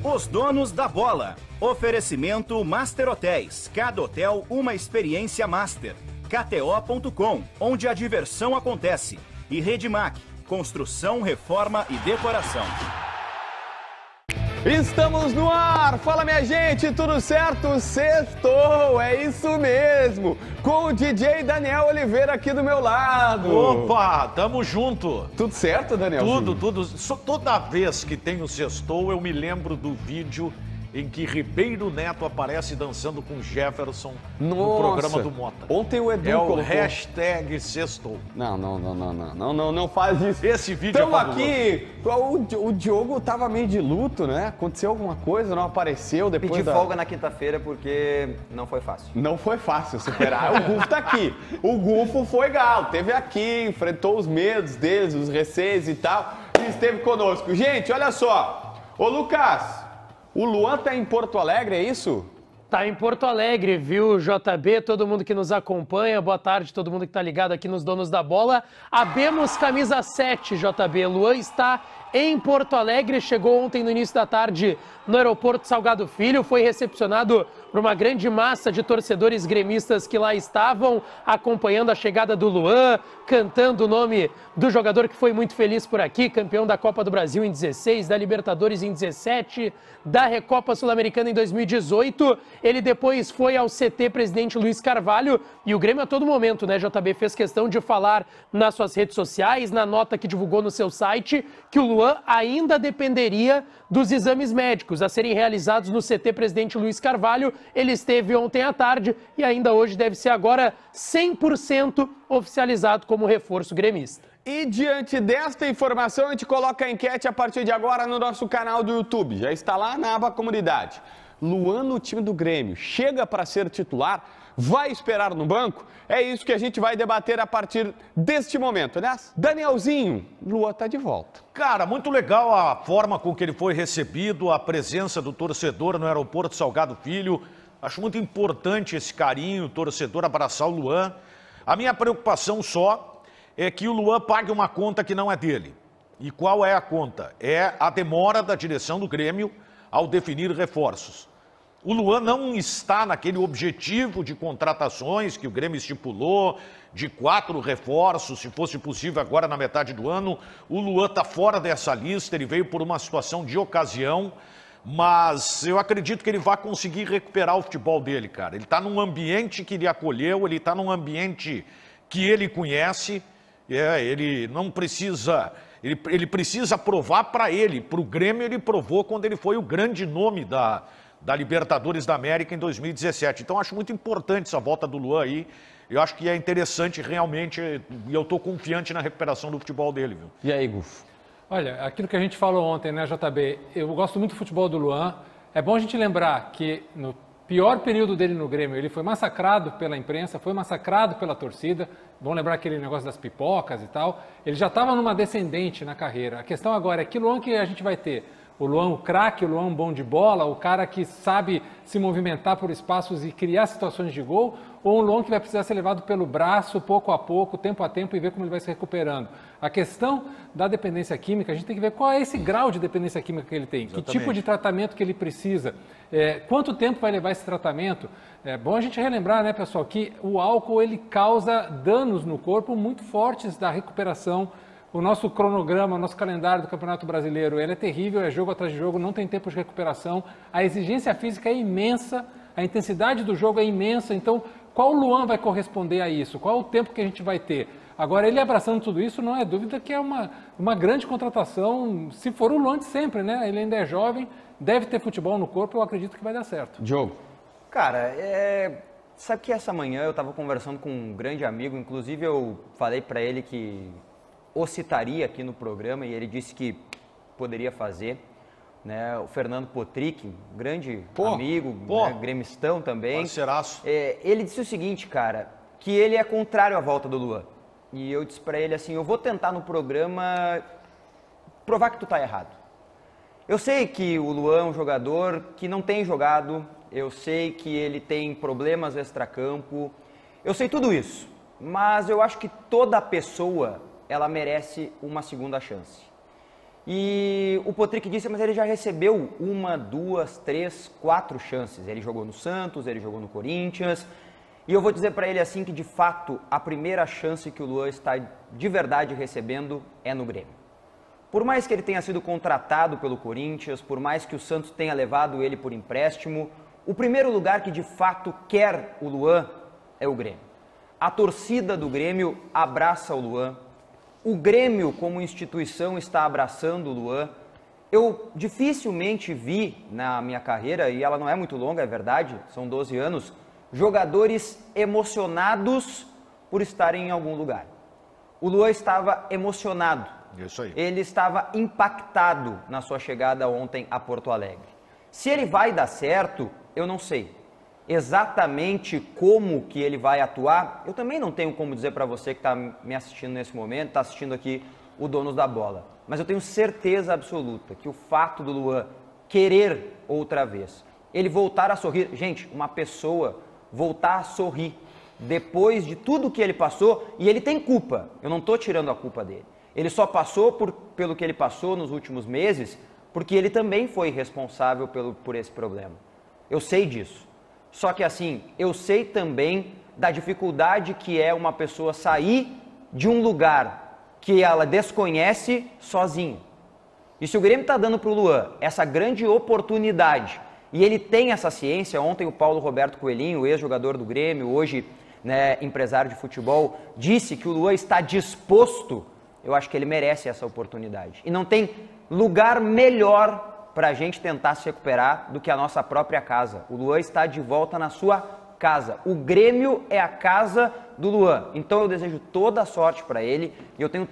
Os donos da bola. Oferecimento Master Hotéis. Cada hotel uma experiência master. KTO.com, onde a diversão acontece. E Redmac, construção, reforma e decoração. Estamos no ar! Fala, minha gente, tudo certo? Sextou, é isso mesmo! Com o DJ Daniel Oliveira aqui do meu lado. Opa, tamo junto. Tudo certo, Daniel? Tudo. Toda vez que tem o sextou, eu me lembro do vídeo em que Ribeiro Neto aparece dançando com Jefferson no programa do Mota. Ontem o Edu colocou. o hashtag sextou. Não faz isso. Esse vídeo Estamos aqui, o Diogo tava meio de luto, né? Aconteceu alguma coisa, não apareceu depois Pedi folga na quinta-feira porque não foi fácil. Não foi fácil superar. O Gufo tá aqui. O Gufo foi galo, esteve aqui, enfrentou os medos deles, os receios e tal, e esteve conosco. Gente, olha só. Ô, Lucas, o Luan tá em Porto Alegre, é isso? Tá em Porto Alegre, viu, JB? Todo mundo que nos acompanha, boa tarde, todo mundo que tá ligado aqui nos Donos da Bola. Abemos camisa 7, JB. Luan está em Porto Alegre, chegou ontem no início da tarde no aeroporto Salgado Filho, foi recepcionado por uma grande massa de torcedores gremistas que lá estavam acompanhando a chegada do Luan, cantando o nome do jogador que foi muito feliz por aqui, campeão da Copa do Brasil em 16, da Libertadores em 17, da Recopa Sul-Americana em 2018. Ele depois foi ao CT Presidente Luiz Carvalho e o Grêmio a todo momento, né, JB, fez questão de falar nas suas redes sociais, na nota que divulgou no seu site, que o Luan ainda dependeria dos exames médicos a serem realizados no CT Presidente Luiz Carvalho. Ele esteve ontem à tarde e ainda hoje deve ser agora 100% oficializado como reforço gremista. E diante desta informação, a gente coloca a enquete a partir de agora no nosso canal do YouTube. Já está lá na aba Comunidade. Luan no time do Grêmio, chega para ser titular? Vai esperar no banco? É isso que a gente vai debater a partir deste momento, né? Danielzinho, Luan tá de volta. Cara, muito legal a forma com que ele foi recebido, a presença do torcedor no aeroporto Salgado Filho. Acho muito importante esse carinho, o torcedor abraçar o Luan. A minha preocupação só é que o Luan pague uma conta que não é dele. E qual é a conta? É a demora da direção do Grêmio ao definir reforços. O Luan não está naquele objetivo de contratações que o Grêmio estipulou, de 4 reforços, se fosse possível agora na metade do ano. O Luan está fora dessa lista, ele veio por uma situação de ocasião, mas eu acredito que ele vai conseguir recuperar o futebol dele, cara. Ele está num ambiente que ele acolheu, ele está num ambiente que ele conhece, ele não precisa... Ele precisa provar para ele, para o Grêmio ele provou quando ele foi o grande nome da Libertadores da América em 2017. Então acho muito importante essa volta do Luan aí. Eu acho que é interessante realmente e eu estou confiante na recuperação do futebol dele, viu? E aí, Gufo? Olha, aquilo que a gente falou ontem, né, JB? Eu gosto muito do futebol do Luan. É bom a gente lembrar que no pior período dele no Grêmio, ele foi massacrado pela imprensa, foi massacrado pela torcida. Vamos lembrar aquele negócio das pipocas e tal. Ele já estava numa descendente na carreira. A questão agora é que Luan que a gente vai ter. O Luan, o craque, o Luan bom de bola, o cara que sabe se movimentar por espaços e criar situações de gol, ou um Luan que vai precisar ser levado pelo braço, pouco a pouco, tempo a tempo, e ver como ele vai se recuperando. A questão da dependência química, a gente tem que ver qual é esse grau de dependência química que ele tem, Exatamente. Que tipo de tratamento que ele precisa, quanto tempo vai levar esse tratamento. É bom a gente relembrar, né, pessoal, que o álcool ele causa danos no corpo muito fortes da recuperação. O nosso cronograma, o nosso calendário do Campeonato Brasileiro, ele é terrível, é jogo atrás de jogo, não tem tempo de recuperação. A exigência física é imensa, a intensidade do jogo é imensa. Então, qual Luan vai corresponder a isso? Qual o tempo que a gente vai ter? Agora, ele abraçando tudo isso, não é dúvida que é uma grande contratação, se for o Luan de sempre, né? Ele ainda é jovem, deve ter futebol no corpo, eu acredito que vai dar certo. Diogo. Cara, sabe que essa manhã eu estava conversando com um grande amigo, inclusive eu falei para ele que o citaria aqui no programa e ele disse que poderia fazer, né? O Fernando Potrick, grande amigo, né? Gremistão também. Parceiraço. Ele disse o seguinte, cara, que ele é contrário à volta do Luan. E eu disse para ele assim, eu vou tentar no programa provar que tu tá errado. Eu sei que o Luan é um jogador que não tem jogado, eu sei que ele tem problemas extracampo, eu sei tudo isso, mas eu acho que toda pessoa ela merece uma segunda chance. E o Potrick disse, mas ele já recebeu 1, 2, 3, 4 chances. Ele jogou no Santos, ele jogou no Corinthians. E eu vou dizer para ele assim que, de fato, a primeira chance que o Luan está de verdade recebendo é no Grêmio. Por mais que ele tenha sido contratado pelo Corinthians, por mais que o Santos tenha levado ele por empréstimo, o primeiro lugar que de fato quer o Luan é o Grêmio. A torcida do Grêmio abraça o Luan. O Grêmio, como instituição, está abraçando o Luan. Eu dificilmente vi na minha carreira, e ela não é muito longa, é verdade, são 12 anos, jogadores emocionados por estarem em algum lugar. O Luan estava emocionado. Isso aí. Ele estava impactado na sua chegada ontem a Porto Alegre. Se ele vai dar certo, eu não sei. Exatamente como que ele vai atuar, eu também não tenho como dizer para você que está me assistindo nesse momento, está assistindo aqui o Donos da Bola. Mas eu tenho certeza absoluta que o fato do Luan querer outra vez, ele voltar a sorrir, gente, uma pessoa voltar a sorrir depois de tudo que ele passou, e ele tem culpa, eu não estou tirando a culpa dele. Ele só passou pelo que ele passou nos últimos meses, porque ele também foi responsável por esse problema. Eu sei disso. Só que assim, eu sei também da dificuldade que é uma pessoa sair de um lugar que ela desconhece sozinho. E se o Grêmio está dando para o Luan essa grande oportunidade, e ele tem essa ciência, ontem o Paulo Roberto Coelhinho, ex-jogador do Grêmio, hoje empresário de futebol, disse que o Luan está disposto, eu acho que ele merece essa oportunidade. E não tem lugar melhor para a gente tentar se recuperar do que a nossa própria casa. O Luan está de volta na sua casa. O Grêmio é a casa do Luan. Então eu desejo toda a sorte para ele e eu tenho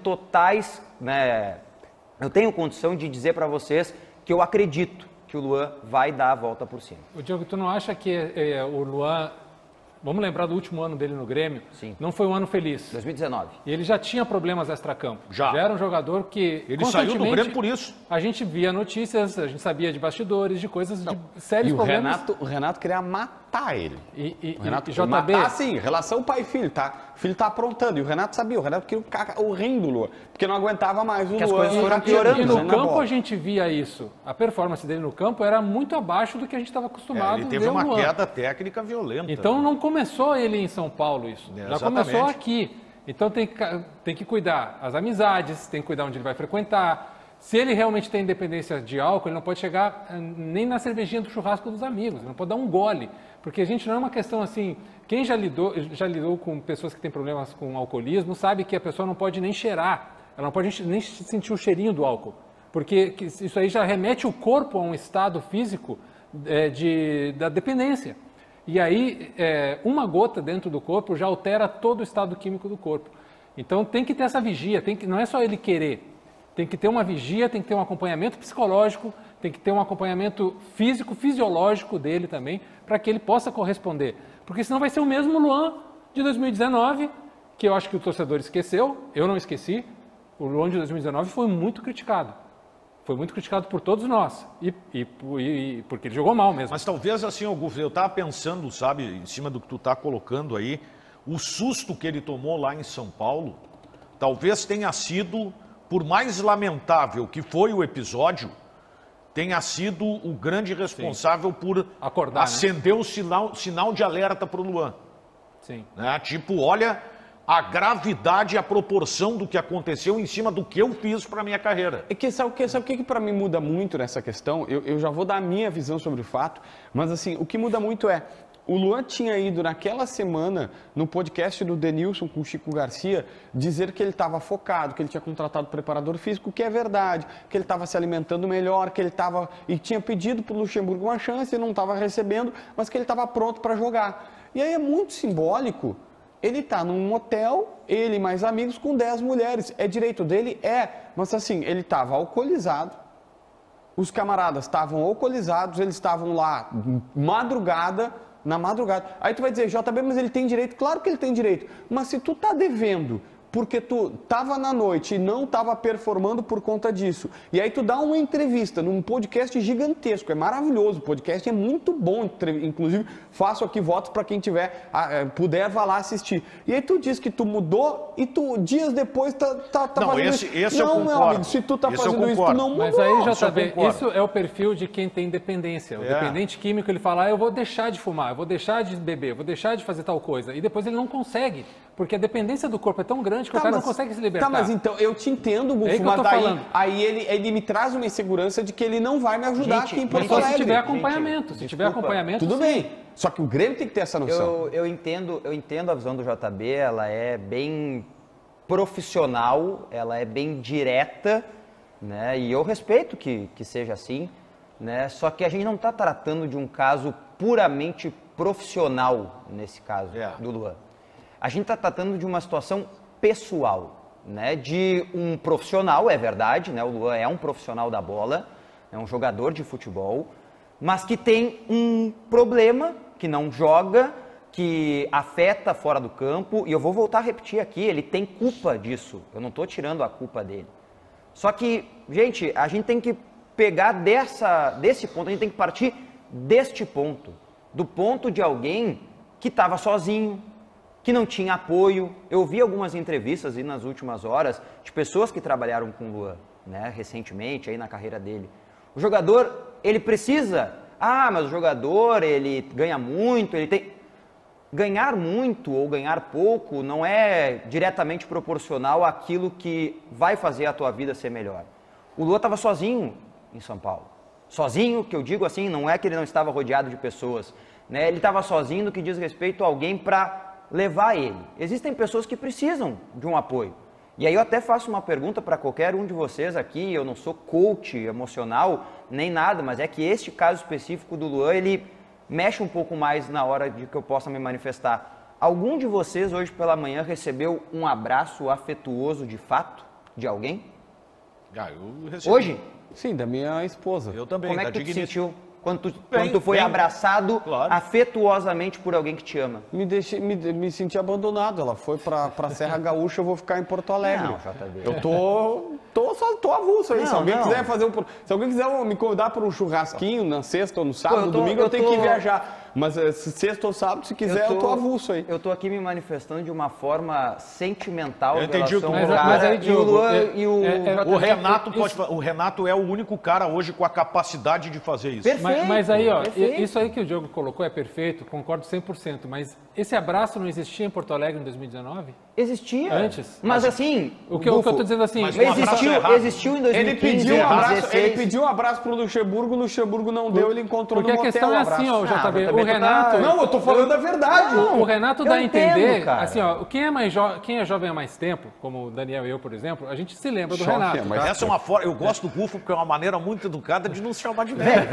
eu tenho condição de dizer para vocês que eu acredito que o Luan vai dar a volta por cima. O Diogo, tu não acha que o Luan, vamos lembrar do último ano dele no Grêmio, Sim. Não foi um ano feliz. 2019. E ele já tinha problemas extracampo. Já era um jogador que ele saiu do Grêmio por isso. A gente via notícias, a gente sabia de bastidores, de coisas, de sérios problemas. O Renato queria matar ele. O Renato JB... matar, sim, relação pai e filho, tá? O filho tá aprontando. E o Renato sabia, o Renato queria o reino do Luan, porque não aguentava mais o Luan. As coisas foram piorando. E no campo a gente via isso. A performance dele no campo era muito abaixo do que a gente estava acostumado. Ele teve uma queda técnica violenta. Então não começou ele em São Paulo isso. Já começou aqui. Então tem que cuidar as amizades, tem que cuidar onde ele vai frequentar. Se ele realmente tem dependência de álcool, ele não pode chegar nem na cervejinha do churrasco dos amigos, ele não pode dar um gole. Porque a gente não é uma questão assim, quem já lidou com pessoas que têm problemas com alcoolismo, sabe que a pessoa não pode nem cheirar, ela não pode nem sentir o cheirinho do álcool. Porque isso aí já remete o corpo a um estado físico da dependência. E aí, uma gota dentro do corpo já altera todo o estado químico do corpo. Então tem que ter essa vigia, não é só ele querer. Tem que ter uma vigia, tem que ter um acompanhamento psicológico, tem que ter um acompanhamento físico, fisiológico dele também, para que ele possa corresponder. Porque senão vai ser o mesmo Luan de 2019, que eu acho que o torcedor esqueceu, eu não esqueci. O Luan de 2019 foi muito criticado. Foi muito criticado por todos nós, porque ele jogou mal mesmo. Mas talvez assim, Augusto, eu estava pensando, sabe, em cima do que tu está colocando aí, o susto que ele tomou lá em São Paulo, talvez tenha sido, por mais lamentável que foi o episódio, tenha sido o grande responsável por acordar, acender o sinal de alerta para o Luan. Sim. Tipo, olha a gravidade e a proporção do que aconteceu em cima do que eu fiz para a minha carreira. É que sabe o que para mim muda muito nessa questão? Eu já vou dar a minha visão sobre o fato, mas assim, o que muda muito é, o Luan tinha ido naquela semana no podcast do Denilson com o Chico Garcia dizer que ele estava focado, que ele tinha contratado preparador físico, que é verdade, que ele estava se alimentando melhor, que ele estava e tinha pedido para o Luxemburgo uma chance e não estava recebendo, mas que ele estava pronto para jogar. E aí é muito simbólico. Ele está num hotel, ele e mais amigos, com 10 mulheres. É direito dele? É. Mas assim, ele estava alcoolizado, os camaradas estavam alcoolizados, eles estavam lá na madrugada. Aí tu vai dizer, JB, mas ele tem direito? Claro que ele tem direito. Mas se tu está devendo porque tu tava na noite e não tava performando por conta disso. E aí tu dá uma entrevista num podcast gigantesco, é maravilhoso, o podcast é muito bom, inclusive faço aqui votos para quem puder vá lá assistir. E aí tu diz que tu mudou e tu dias depois tá Não, fazendo esse isso. eu Não, concordo. meu amigo, se tu tá Esse eu fazendo isso, tu concordo. não mudou. Mas aí, Isso eu JB, concordo. isso é o perfil de quem tem dependência. O dependente químico, ele fala, eu vou deixar de fumar, eu vou deixar de beber, eu vou deixar de fazer tal coisa. E depois ele não consegue, porque a dependência do corpo é tão grande que o cara não consegue se libertar. Tá, mas então, eu te entendo, Gufo, É aí que eu mas tô daí, falando. aí ele me traz uma insegurança de que ele não vai me ajudar Gente, aqui em Mas Porto só se Alegre. tiver acompanhamento. Se Gente, tiver desculpa. acompanhamento, Tudo sim. bem, só que o Grêmio tem que ter essa noção. Eu entendo a visão do JB, ela é bem profissional, ela é bem direta, né? E eu respeito que seja assim, né? Só que a gente não está tratando de um caso puramente profissional, nesse caso do Luan. A gente está tratando de uma situação pessoal, né? De um profissional, é verdade, né? O Luan é um profissional da bola, é um jogador de futebol, mas que tem um problema, que não joga, que afeta fora do campo, e eu vou voltar a repetir aqui, ele tem culpa disso, eu não estou tirando a culpa dele. Só que, gente, a gente tem que pegar desse ponto, a gente tem que partir deste ponto, do ponto de alguém que estava sozinho, que não tinha apoio. Eu vi algumas entrevistas aí nas últimas horas de pessoas que trabalharam com o Luan, né, recentemente aí na carreira dele. O jogador, ele precisa, mas o jogador, ele ganha muito, ele tem... Ganhar muito ou ganhar pouco não é diretamente proporcional àquilo que vai fazer a tua vida ser melhor. O Luan estava sozinho em São Paulo. Sozinho, que eu digo assim, não é que ele não estava rodeado de pessoas, né? Ele estava sozinho no que diz respeito a alguém para levar ele. Existem pessoas que precisam de um apoio. E aí eu até faço uma pergunta para qualquer um de vocês aqui, eu não sou coach emocional nem nada, mas é que este caso específico do Luan, ele mexe um pouco mais na hora de que eu possa me manifestar. Algum de vocês hoje pela manhã recebeu um abraço afetuoso de fato de alguém? Eu recebi. Hoje? Sim, da minha esposa. Eu também. Como é da que tu te Digníssima. sentiu quando tu foi bem. abraçado Claro. afetuosamente por alguém que te ama? Me senti abandonado. Ela foi pra Serra Gaúcha, eu vou ficar em Porto Alegre. Não, JB. Eu tô avulso aí. Não, Se alguém não. quiser se alguém quiser me convidar para um churrasquinho na sexta ou no sábado, eu tô- domingo, eu eu tenho tô- que viajar. Mas sexta ou sábado, se quiser, eu tô avulso aí. Eu tô aqui me manifestando de uma forma sentimental Eu em entendi relação o ao que- cara, mas aí, e o Diogo, Luan e o... O Renato o Renato é o único cara hoje com a capacidade de fazer isso. Perfeito. Mas aí, ó, perfeito. isso aí que o Diogo colocou é perfeito, concordo 100%, mas esse abraço não existia em Porto Alegre em 2019? Existia. Antes. Mas assim... O que eu tô dizendo assim, mas um abraço errado. Existiu em 2015, Ele pediu um abraço pro Luxemburgo, o Luxemburgo não deu, ele encontrou porque no a motel questão o é abraço. assim, ó, JB, também o Renato... Não, eu tô falando a verdade. O Renato dá a eu entendo, entender, cara. assim, ó, quem é jovem há mais tempo, como o Daniel e eu, por exemplo, a gente se lembra do Jovem, Renato. mas- Essa é uma forma. Eu gosto do Gufo porque é uma maneira muito educada de não se chamar de velho.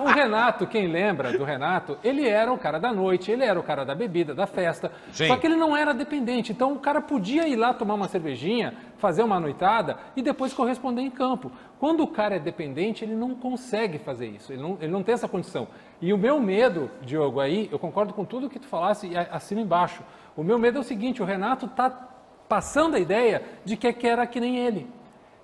O Renato, quem lembra do Renato, ele era o cara da noite, ele era o cara da bebida, da festa. Sim. Só que ele não era dependente. Então o cara podia ir lá tomar uma cervejinha, fazer uma noitada e depois corresponder em campo. Quando o cara é dependente, ele não consegue fazer isso. Ele não tem essa condição. E o meu medo, Diogo, aí, eu concordo com tudo que tu falasse e assino embaixo. O meu medo é o seguinte, o Renato está passando a ideia de que era que nem ele.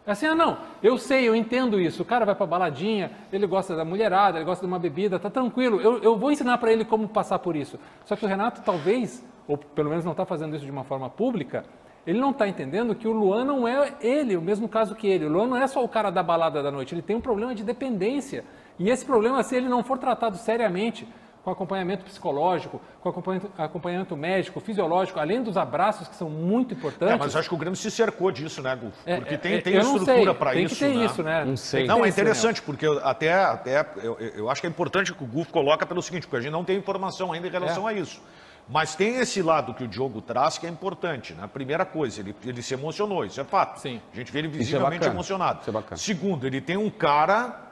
Assim, não, eu sei, eu entendo isso. O cara vai pra baladinha, ele gosta da mulherada, ele gosta de uma bebida, tá tranquilo. Eu vou ensinar para ele como passar por isso. Só que o Renato talvez, ou pelo menos não está fazendo isso de uma forma pública, ele não está entendendo que o Luan não é ele, o mesmo caso que ele. O Luan não é só o cara da balada da noite, ele tem um problema de dependência. E esse problema, se ele não for tratado seriamente, com acompanhamento psicológico, com acompanhamento médico, fisiológico, além dos abraços que são muito importantes. Mas eu acho que o Grêmio se cercou disso, né, Gufo? Porque tem eu não estrutura sei, para isso. Tem que ter né? isso, né? Não sei. Tem que Não, ter é isso, interessante, porque eu acho que é importante que o Gufo coloca pelo seguinte, porque a gente não tem informação ainda em relação a isso. Mas tem esse lado que o Diogo traz que é importante, né? Primeira coisa, ele se emocionou, isso é fato. Sim. A gente vê ele é visivelmente bacana, emocionado. isso é bacana. Segundo, ele tem um cara,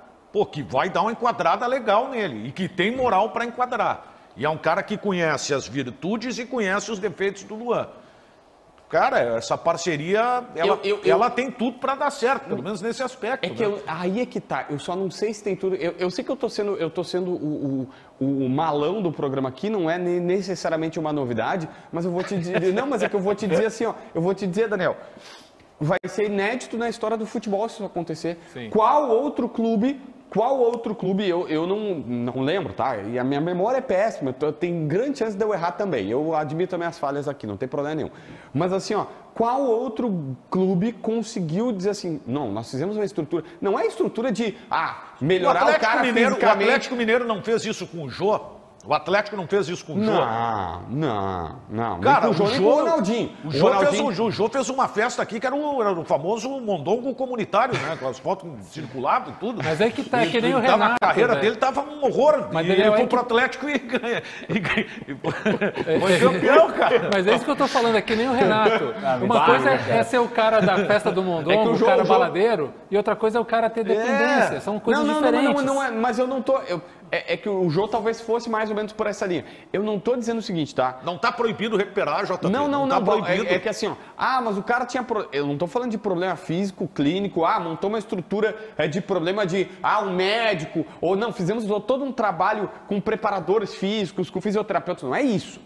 que vai dar uma enquadrada legal nele e que tem moral para enquadrar. E é um cara que conhece as virtudes e conhece os defeitos do Luan. cara, essa parceria, ela tem tudo para dar certo, pelo menos nesse aspecto. Aí é que tá, eu só não sei se tem tudo. Eu sei que eu tô sendo o malão do programa aqui, não é necessariamente uma novidade, mas eu vou te dizer. Não, mas é que eu vou te dizer assim, ó. Eu vou te dizer, Daniel, vai ser inédito na história do futebol se isso acontecer. Sim. Qual outro clube, eu não lembro, tá? E a minha memória é péssima, tem grande chance de eu errar também. Eu admito as minhas falhas aqui, não tem problema nenhum. Mas assim, ó, qual outro clube conseguiu dizer assim, não, nós fizemos uma estrutura, não é estrutura de, melhorar o cara fisicamente. O Atlético Mineiro não fez isso com o Jô? O Atlético não fez isso com o Jô? Não. Cara, nem com o Ronaldinho. O Jô fez uma festa aqui que era o famoso mondongo comunitário, né? Com as fotos circulavam e tudo. Mas é que tá, que nem o Renato. A carreira dele tava um horror. Mas ele foi pro Atlético e ganha. Foi campeão, cara. Mas é isso que eu tô falando, é que nem o Renato. Uma coisa é ser o cara da festa do mondongo, o cara baladeiro, e outra coisa é o cara ter dependência. São coisas diferentes. Não é, mas eu não tô... É que o Jô talvez fosse mais ou menos por essa linha. Eu não tô dizendo o seguinte, tá? Não tá proibido recuperar, JP. Não. Tá proibido. É que assim, ó. Mas o cara tinha... Eu não tô falando de problema físico, clínico. montou uma estrutura de problema de... um médico. Ou não, fizemos todo um trabalho com preparadores físicos, com fisioterapeutas. Não é isso.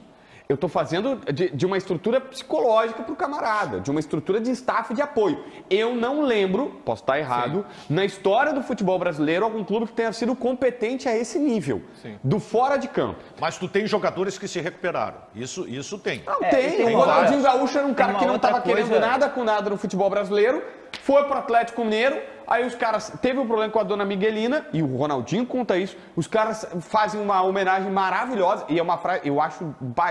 Eu estou fazendo de uma estrutura psicológica para o camarada, de uma estrutura de staff de apoio. Eu não lembro, posso estar errado, na história do futebol brasileiro, algum clube que tenha sido competente a esse nível, do fora de campo. Mas tu tem jogadores que se recuperaram, isso tem. Não, tem. O Ronaldinho Gaúcho era um cara que não estava querendo nada com nada no futebol brasileiro, foi para o Atlético Mineiro, aí os caras, teve um problema com a dona Miguelina, e o Ronaldinho conta isso, os caras fazem uma homenagem maravilhosa, e é uma frase, eu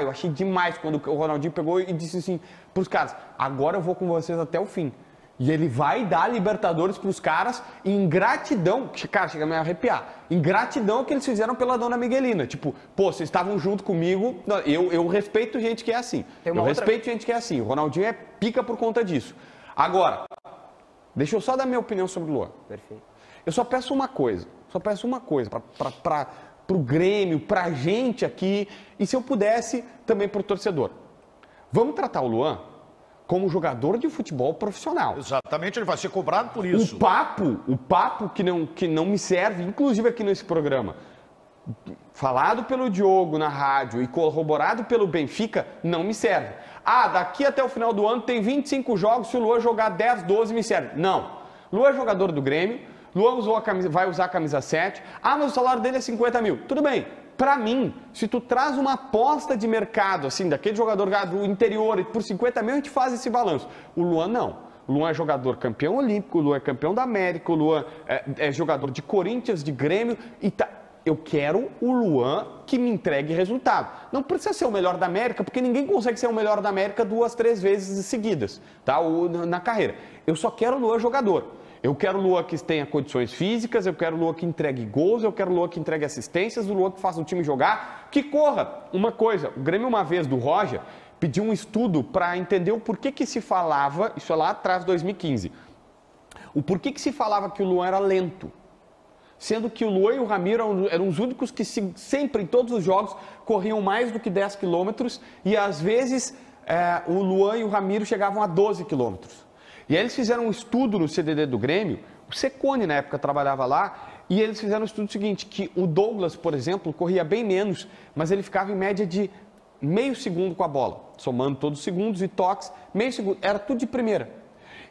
achei demais quando o Ronaldinho pegou e disse assim pros caras, agora eu vou com vocês até o fim. E ele vai dar Libertadores pros caras em gratidão, cara, chega a me arrepiar, em gratidão que eles fizeram pela dona Miguelina. Tipo, vocês estavam junto comigo, eu respeito gente que é assim. Respeito gente que é assim, o Ronaldinho é pica por conta disso. Agora, deixa eu só dar minha opinião sobre o Luan. Perfeito. Eu só peço uma coisa para o Grêmio, para a gente aqui, e se eu pudesse, também para o torcedor. Vamos tratar o Luan como jogador de futebol profissional. Exatamente, ele vai ser cobrado por isso. O papo que não me serve, inclusive aqui nesse programa, falado pelo Diogo na rádio e corroborado pelo Benfica, não me serve. Daqui até o final do ano tem 25 jogos, se o Luan jogar 10, 12 me serve. Não. Luan é jogador do Grêmio, Luan vai usar a camisa 7. Mas o salário dele é 50 mil. Tudo bem. Pra mim, se tu traz uma aposta de mercado, assim, daquele jogador do interior, por 50 mil a gente faz esse balanço. O Luan não. O Luan é jogador campeão olímpico, o Luan é campeão da América, o Luan é jogador de Corinthians, de Grêmio e tá. Eu quero o Luan que me entregue resultado. Não precisa ser o melhor da América, porque ninguém consegue ser o melhor da América 2, 3 vezes seguidas, tá? Na carreira. Eu só quero o Luan jogador. Eu quero o Luan que tenha condições físicas, eu quero o Luan que entregue gols, eu quero o Luan que entregue assistências, o Luan que faça o time jogar, que corra. Uma coisa, o Grêmio uma vez do Roger pediu um estudo para entender o porquê que se falava, isso é lá atrás, 2015, o porquê que se falava que o Luan era lento. Sendo que o Luan e o Ramiro eram os únicos que sempre, em todos os jogos, corriam mais do que 10 quilômetros e às vezes o Luan e o Ramiro chegavam a 12 quilômetros. E aí eles fizeram um estudo no CDD do Grêmio, o Secone na época trabalhava lá, e eles fizeram um estudo seguinte, que o Douglas, por exemplo, corria bem menos, mas ele ficava em média de meio segundo com a bola, somando todos os segundos e toques, meio segundo, era tudo de primeira.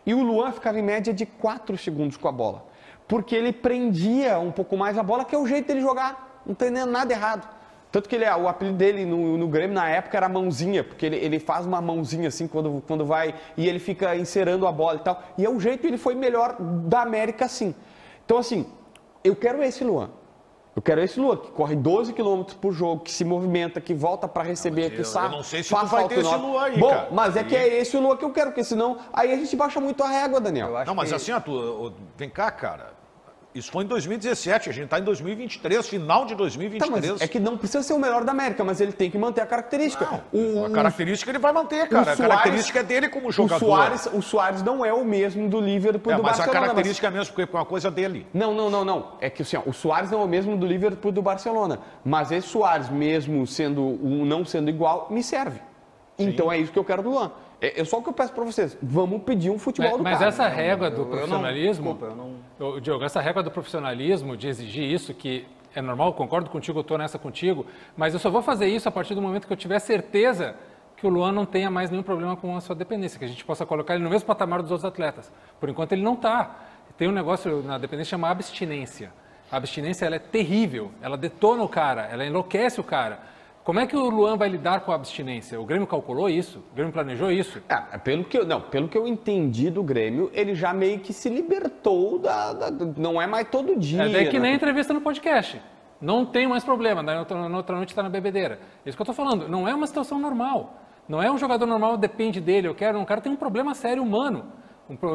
E o Luan ficava em média de 4 segundos com a bola, porque ele prendia um pouco mais a bola, que é o jeito dele jogar, não tem nada errado. Tanto que o apelido dele no Grêmio na época era mãozinha, porque ele faz uma mãozinha assim quando vai e ele fica encerando a bola e tal. E é o jeito, ele foi melhor da América assim. Então assim, eu quero esse Luan. Eu quero esse Luan, que corre 12 km por jogo, que se movimenta, que volta para receber, que sabe. Eu não sei se tu vai ter esse Luan aí, cara. Mas é que é esse o Luan que eu quero, porque senão aí a gente baixa muito a régua, Daniel. Não, mas assim, vem cá, cara. Isso foi em 2017, a gente está em 2023, final de 2023. Tá, mas é que não precisa ser o melhor da América, mas ele tem que manter a característica. Não, a característica ele vai manter, cara. A característica é dele como jogador. O Suárez não é o mesmo do Liverpool e do Barcelona. Mas a característica é mesmo, porque é uma coisa dele. Não. É que assim, o Suárez não é o mesmo do Liverpool e do Barcelona. Mas esse Suárez, mesmo não sendo igual, me serve. Sim. Então é isso que eu quero do Luan. Só o que eu peço para vocês, vamos pedir um futebol do cara. Mas essa régua do profissionalismo, eu Diogo, essa régua do profissionalismo, de exigir isso, que é normal, concordo contigo, eu estou nessa contigo, mas eu só vou fazer isso a partir do momento que eu tiver certeza que o Luan não tenha mais nenhum problema com a sua dependência, que a gente possa colocar ele no mesmo patamar dos outros atletas. Por enquanto ele não está. Tem um negócio na dependência chamado abstinência. A abstinência ela é terrível, ela detona o cara, ela enlouquece o cara. Como é que o Luan vai lidar com a abstinência? O Grêmio calculou isso? O Grêmio planejou isso? Pelo que eu entendi do Grêmio, ele já meio que se libertou não é mais todo dia. É daí que nem entrevista no podcast. Não tem mais problema, na outra noite está na bebedeira. É isso que eu estou falando. Não é uma situação normal. Não é um jogador normal, depende dele. Um cara tem um problema sério humano.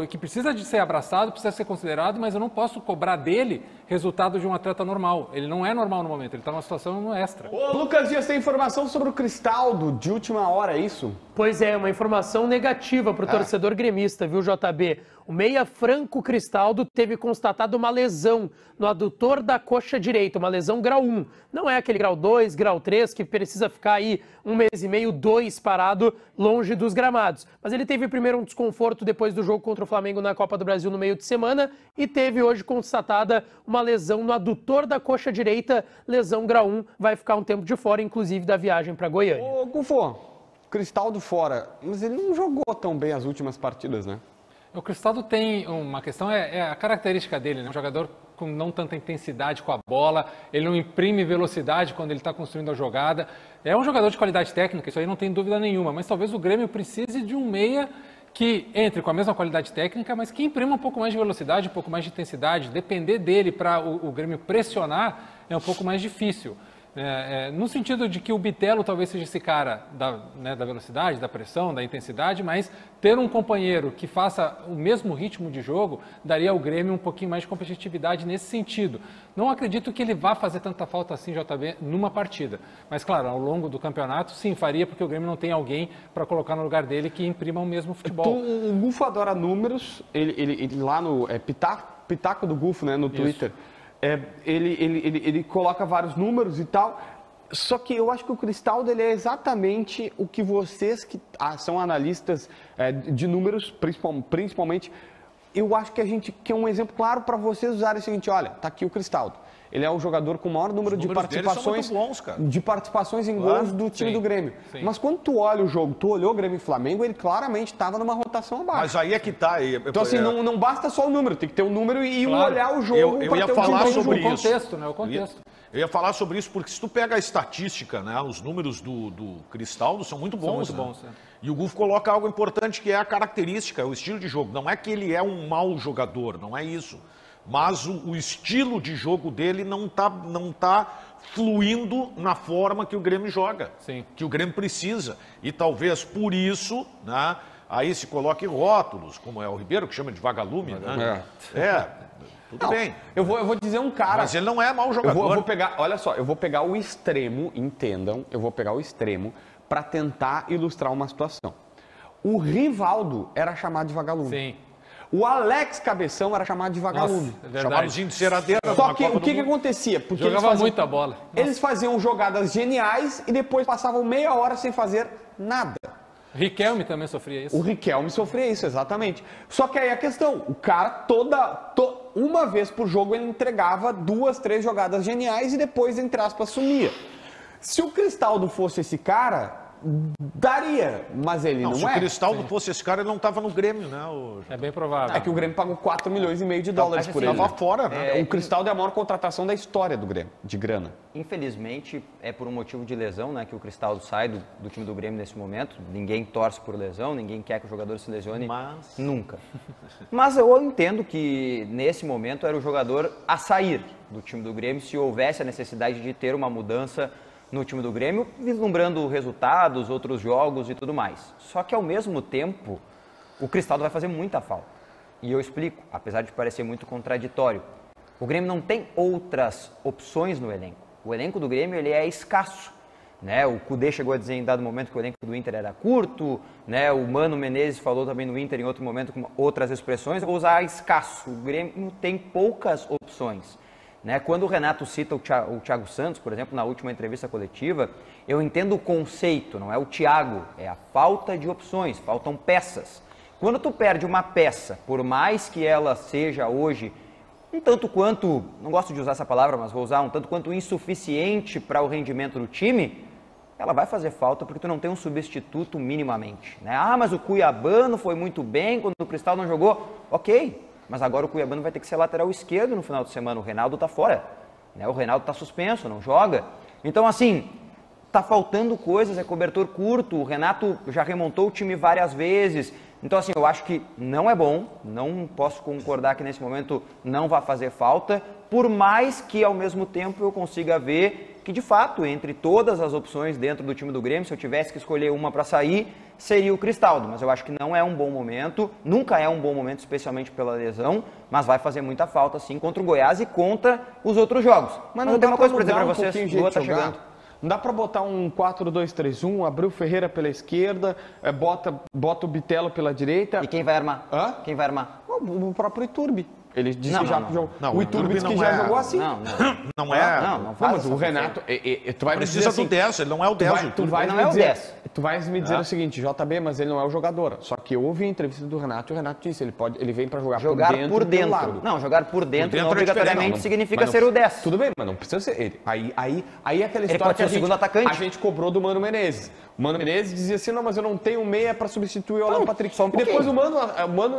Que precisa de ser abraçado, precisa ser considerado, mas eu não posso cobrar dele resultado de um atleta normal. Ele não é normal no momento, ele está numa situação extra. Ô, Lucas Dias, tem informação sobre o Cristaldo de última hora, é isso? Pois é, uma informação negativa para o torcedor gremista, viu, JB? O meia Franco Cristaldo teve constatado uma lesão no adutor da coxa direita, uma lesão grau 1. Não é aquele grau 2, grau 3, que precisa ficar aí 1 mês e meio, 2 parado longe dos gramados. Mas ele teve primeiro um desconforto depois do jogo contra o Flamengo na Copa do Brasil no meio de semana e teve hoje constatada uma lesão no adutor da coxa direita, lesão grau 1, vai ficar um tempo de fora, inclusive da viagem para Goiânia. Ô, Gufo, Cristaldo fora, mas ele não jogou tão bem as últimas partidas, né? O Cristaldo tem uma questão, é a característica dele, né? Um jogador com não tanta intensidade com a bola, ele não imprime velocidade quando ele está construindo a jogada. É um jogador de qualidade técnica, isso aí não tem dúvida nenhuma, mas talvez o Grêmio precise de um meia que entre com a mesma qualidade técnica, mas que imprima um pouco mais de velocidade, um pouco mais de intensidade. Depender dele para o Grêmio pressionar é um pouco mais difícil. No sentido de que o Bitelo talvez seja esse cara da velocidade, da pressão, da intensidade, mas ter um companheiro que faça o mesmo ritmo de jogo daria ao Grêmio um pouquinho mais de competitividade nesse sentido. Não acredito que ele vá fazer tanta falta assim, JB, numa partida. Mas, claro, ao longo do campeonato, sim, faria, porque o Grêmio não tem alguém para colocar no lugar dele que imprima o mesmo futebol. O Gufo adora números, ele lá no Pitaco do Gufo, né, no Twitter. Isso. Ele coloca vários números e tal, só que eu acho que o Cristaldo ele é exatamente o que vocês que são analistas de números, principalmente, eu acho que é um exemplo claro para vocês usarem o seguinte, olha, tá aqui o Cristaldo. Ele é o jogador com o maior número de participações em gols do time do Grêmio. Sim. Mas quando tu olha o jogo, tu olhou o Grêmio e Flamengo, ele claramente estava numa rotação abaixo. Mas aí é que tá. Então assim, não basta só o número, tem que ter um número e olhar o jogo. Eu ia falar sobre isso. O contexto, né? O contexto. Eu ia falar sobre isso porque se tu pega a estatística, né, os números do Cristaldo são muito bons. São muito bons, né? E o Gufo coloca algo importante que é a característica, o estilo de jogo. Não é que ele é um mau jogador, não é isso. Mas o estilo de jogo dele não tá fluindo na forma que o Grêmio joga, sim, que o Grêmio precisa. E talvez por isso, né, aí se coloque rótulos, como é o Ribeiro, que chama de vagalume, né? Tudo bem. Eu vou dizer um cara... Mas ele não é mau jogador. Eu vou pegar, olha só, eu vou pegar o extremo, entendam, eu vou pegar o extremo para tentar ilustrar uma situação. O Rivaldo era chamado de vagalume. Sim. O Alex Cabeção era chamado de vagalume. Chamadozinho de ceradeira. Só que o que acontecia? Porque jogava muita bola. Eles faziam jogadas geniais e depois passavam meia hora sem fazer nada. Riquelme também sofria isso. O Riquelme sofria isso, exatamente. Só que aí a questão, o cara uma vez por jogo ele entregava 2, 3 jogadas geniais e depois, entre aspas, sumia. Se o Cristaldo fosse esse cara... daria, mas ele não é. Se o Cristaldo fosse esse cara, ele não estava no Grêmio, né? É bem provável. É que o Grêmio pagou 4,5 milhões de dólares por ele. Estava fora, né? O Cristaldo é a maior contratação da história do Grêmio, de grana. Infelizmente, é por um motivo de lesão, né, que o Cristaldo sai do time do Grêmio nesse momento. Ninguém torce por lesão, ninguém quer que o jogador se lesione. Nunca. Mas eu entendo que, nesse momento, era o jogador a sair do time do Grêmio se houvesse a necessidade de ter uma mudança no time do Grêmio, vislumbrando resultados, outros jogos e tudo mais. Só que, ao mesmo tempo, o Cristaldo vai fazer muita falta. E eu explico, apesar de parecer muito contraditório. O Grêmio não tem outras opções no elenco. O elenco do Grêmio ele é escasso. Né? O Cudê chegou a dizer em dado momento que o elenco do Inter era curto. Né? O Mano Menezes falou também no Inter em outro momento com outras expressões. Eu vou usar escasso. O Grêmio tem poucas opções. Né? Quando o Renato cita o Thiago Santos, por exemplo, na última entrevista coletiva, eu entendo o conceito, não é o Thiago, é a falta de opções, faltam peças. Quando tu perde uma peça, por mais que ela seja hoje um tanto quanto, não gosto de usar essa palavra, mas vou usar, um tanto quanto insuficiente para o rendimento do time, ela vai fazer falta porque tu não tem um substituto minimamente. Né? Ah, mas o Cuiabano foi muito bem quando o Cristal não jogou. Ok, mas agora o Cuiabano vai ter que ser lateral esquerdo no final de semana. O Reinaldo tá fora. Né? O Reinaldo tá suspenso, não joga. Então, assim, tá faltando coisas, é cobertor curto. O Renato já remontou o time várias vezes. Então, assim, eu acho que não é bom, não posso concordar que nesse momento não vai fazer falta, por mais que, ao mesmo tempo, eu consiga ver que, de fato, entre todas as opções dentro do time do Grêmio, se eu tivesse que escolher uma para sair, seria o Cristaldo. Mas eu acho que não é um bom momento, nunca é um bom momento, especialmente pela lesão, mas vai fazer muita falta, sim, contra o Goiás e contra os outros jogos. Mas não tem uma coisa para dizer para vocês, Lua tá chegando. Não dá para botar um 4-2-3-1, abrir o Ferreira pela esquerda, bota o Bitelo pela direita. E quem vai armar? Hã? Quem vai armar? O próprio Iturbe. Ele disse que já jogou. O Iturbe disse que não já é. jogou assim. Não é. Não faz mas o Renato, tu vai me dizer Precisa assim, do 10, ele não é o 10. Tu vai não me é o dizer, 10. Tu vais me dizer o seguinte, JB, mas ele não é o jogador. Só que eu ouvi a entrevista do Renato e o Renato disse, ele vem para jogar por dentro. Por pelo dentro. lado. Não, jogar por dentro não é obrigatoriamente diferente, significa ser o 10. Tudo bem, mas não precisa ser ele. Aí é aquela Ele história pode que ser o segundo atacante. a gente cobrou do Mano Menezes. O Mano Menezes dizia assim, não, mas eu não tenho meia para substituir o Alan Patrick. só um E depois o pouquinho. Mano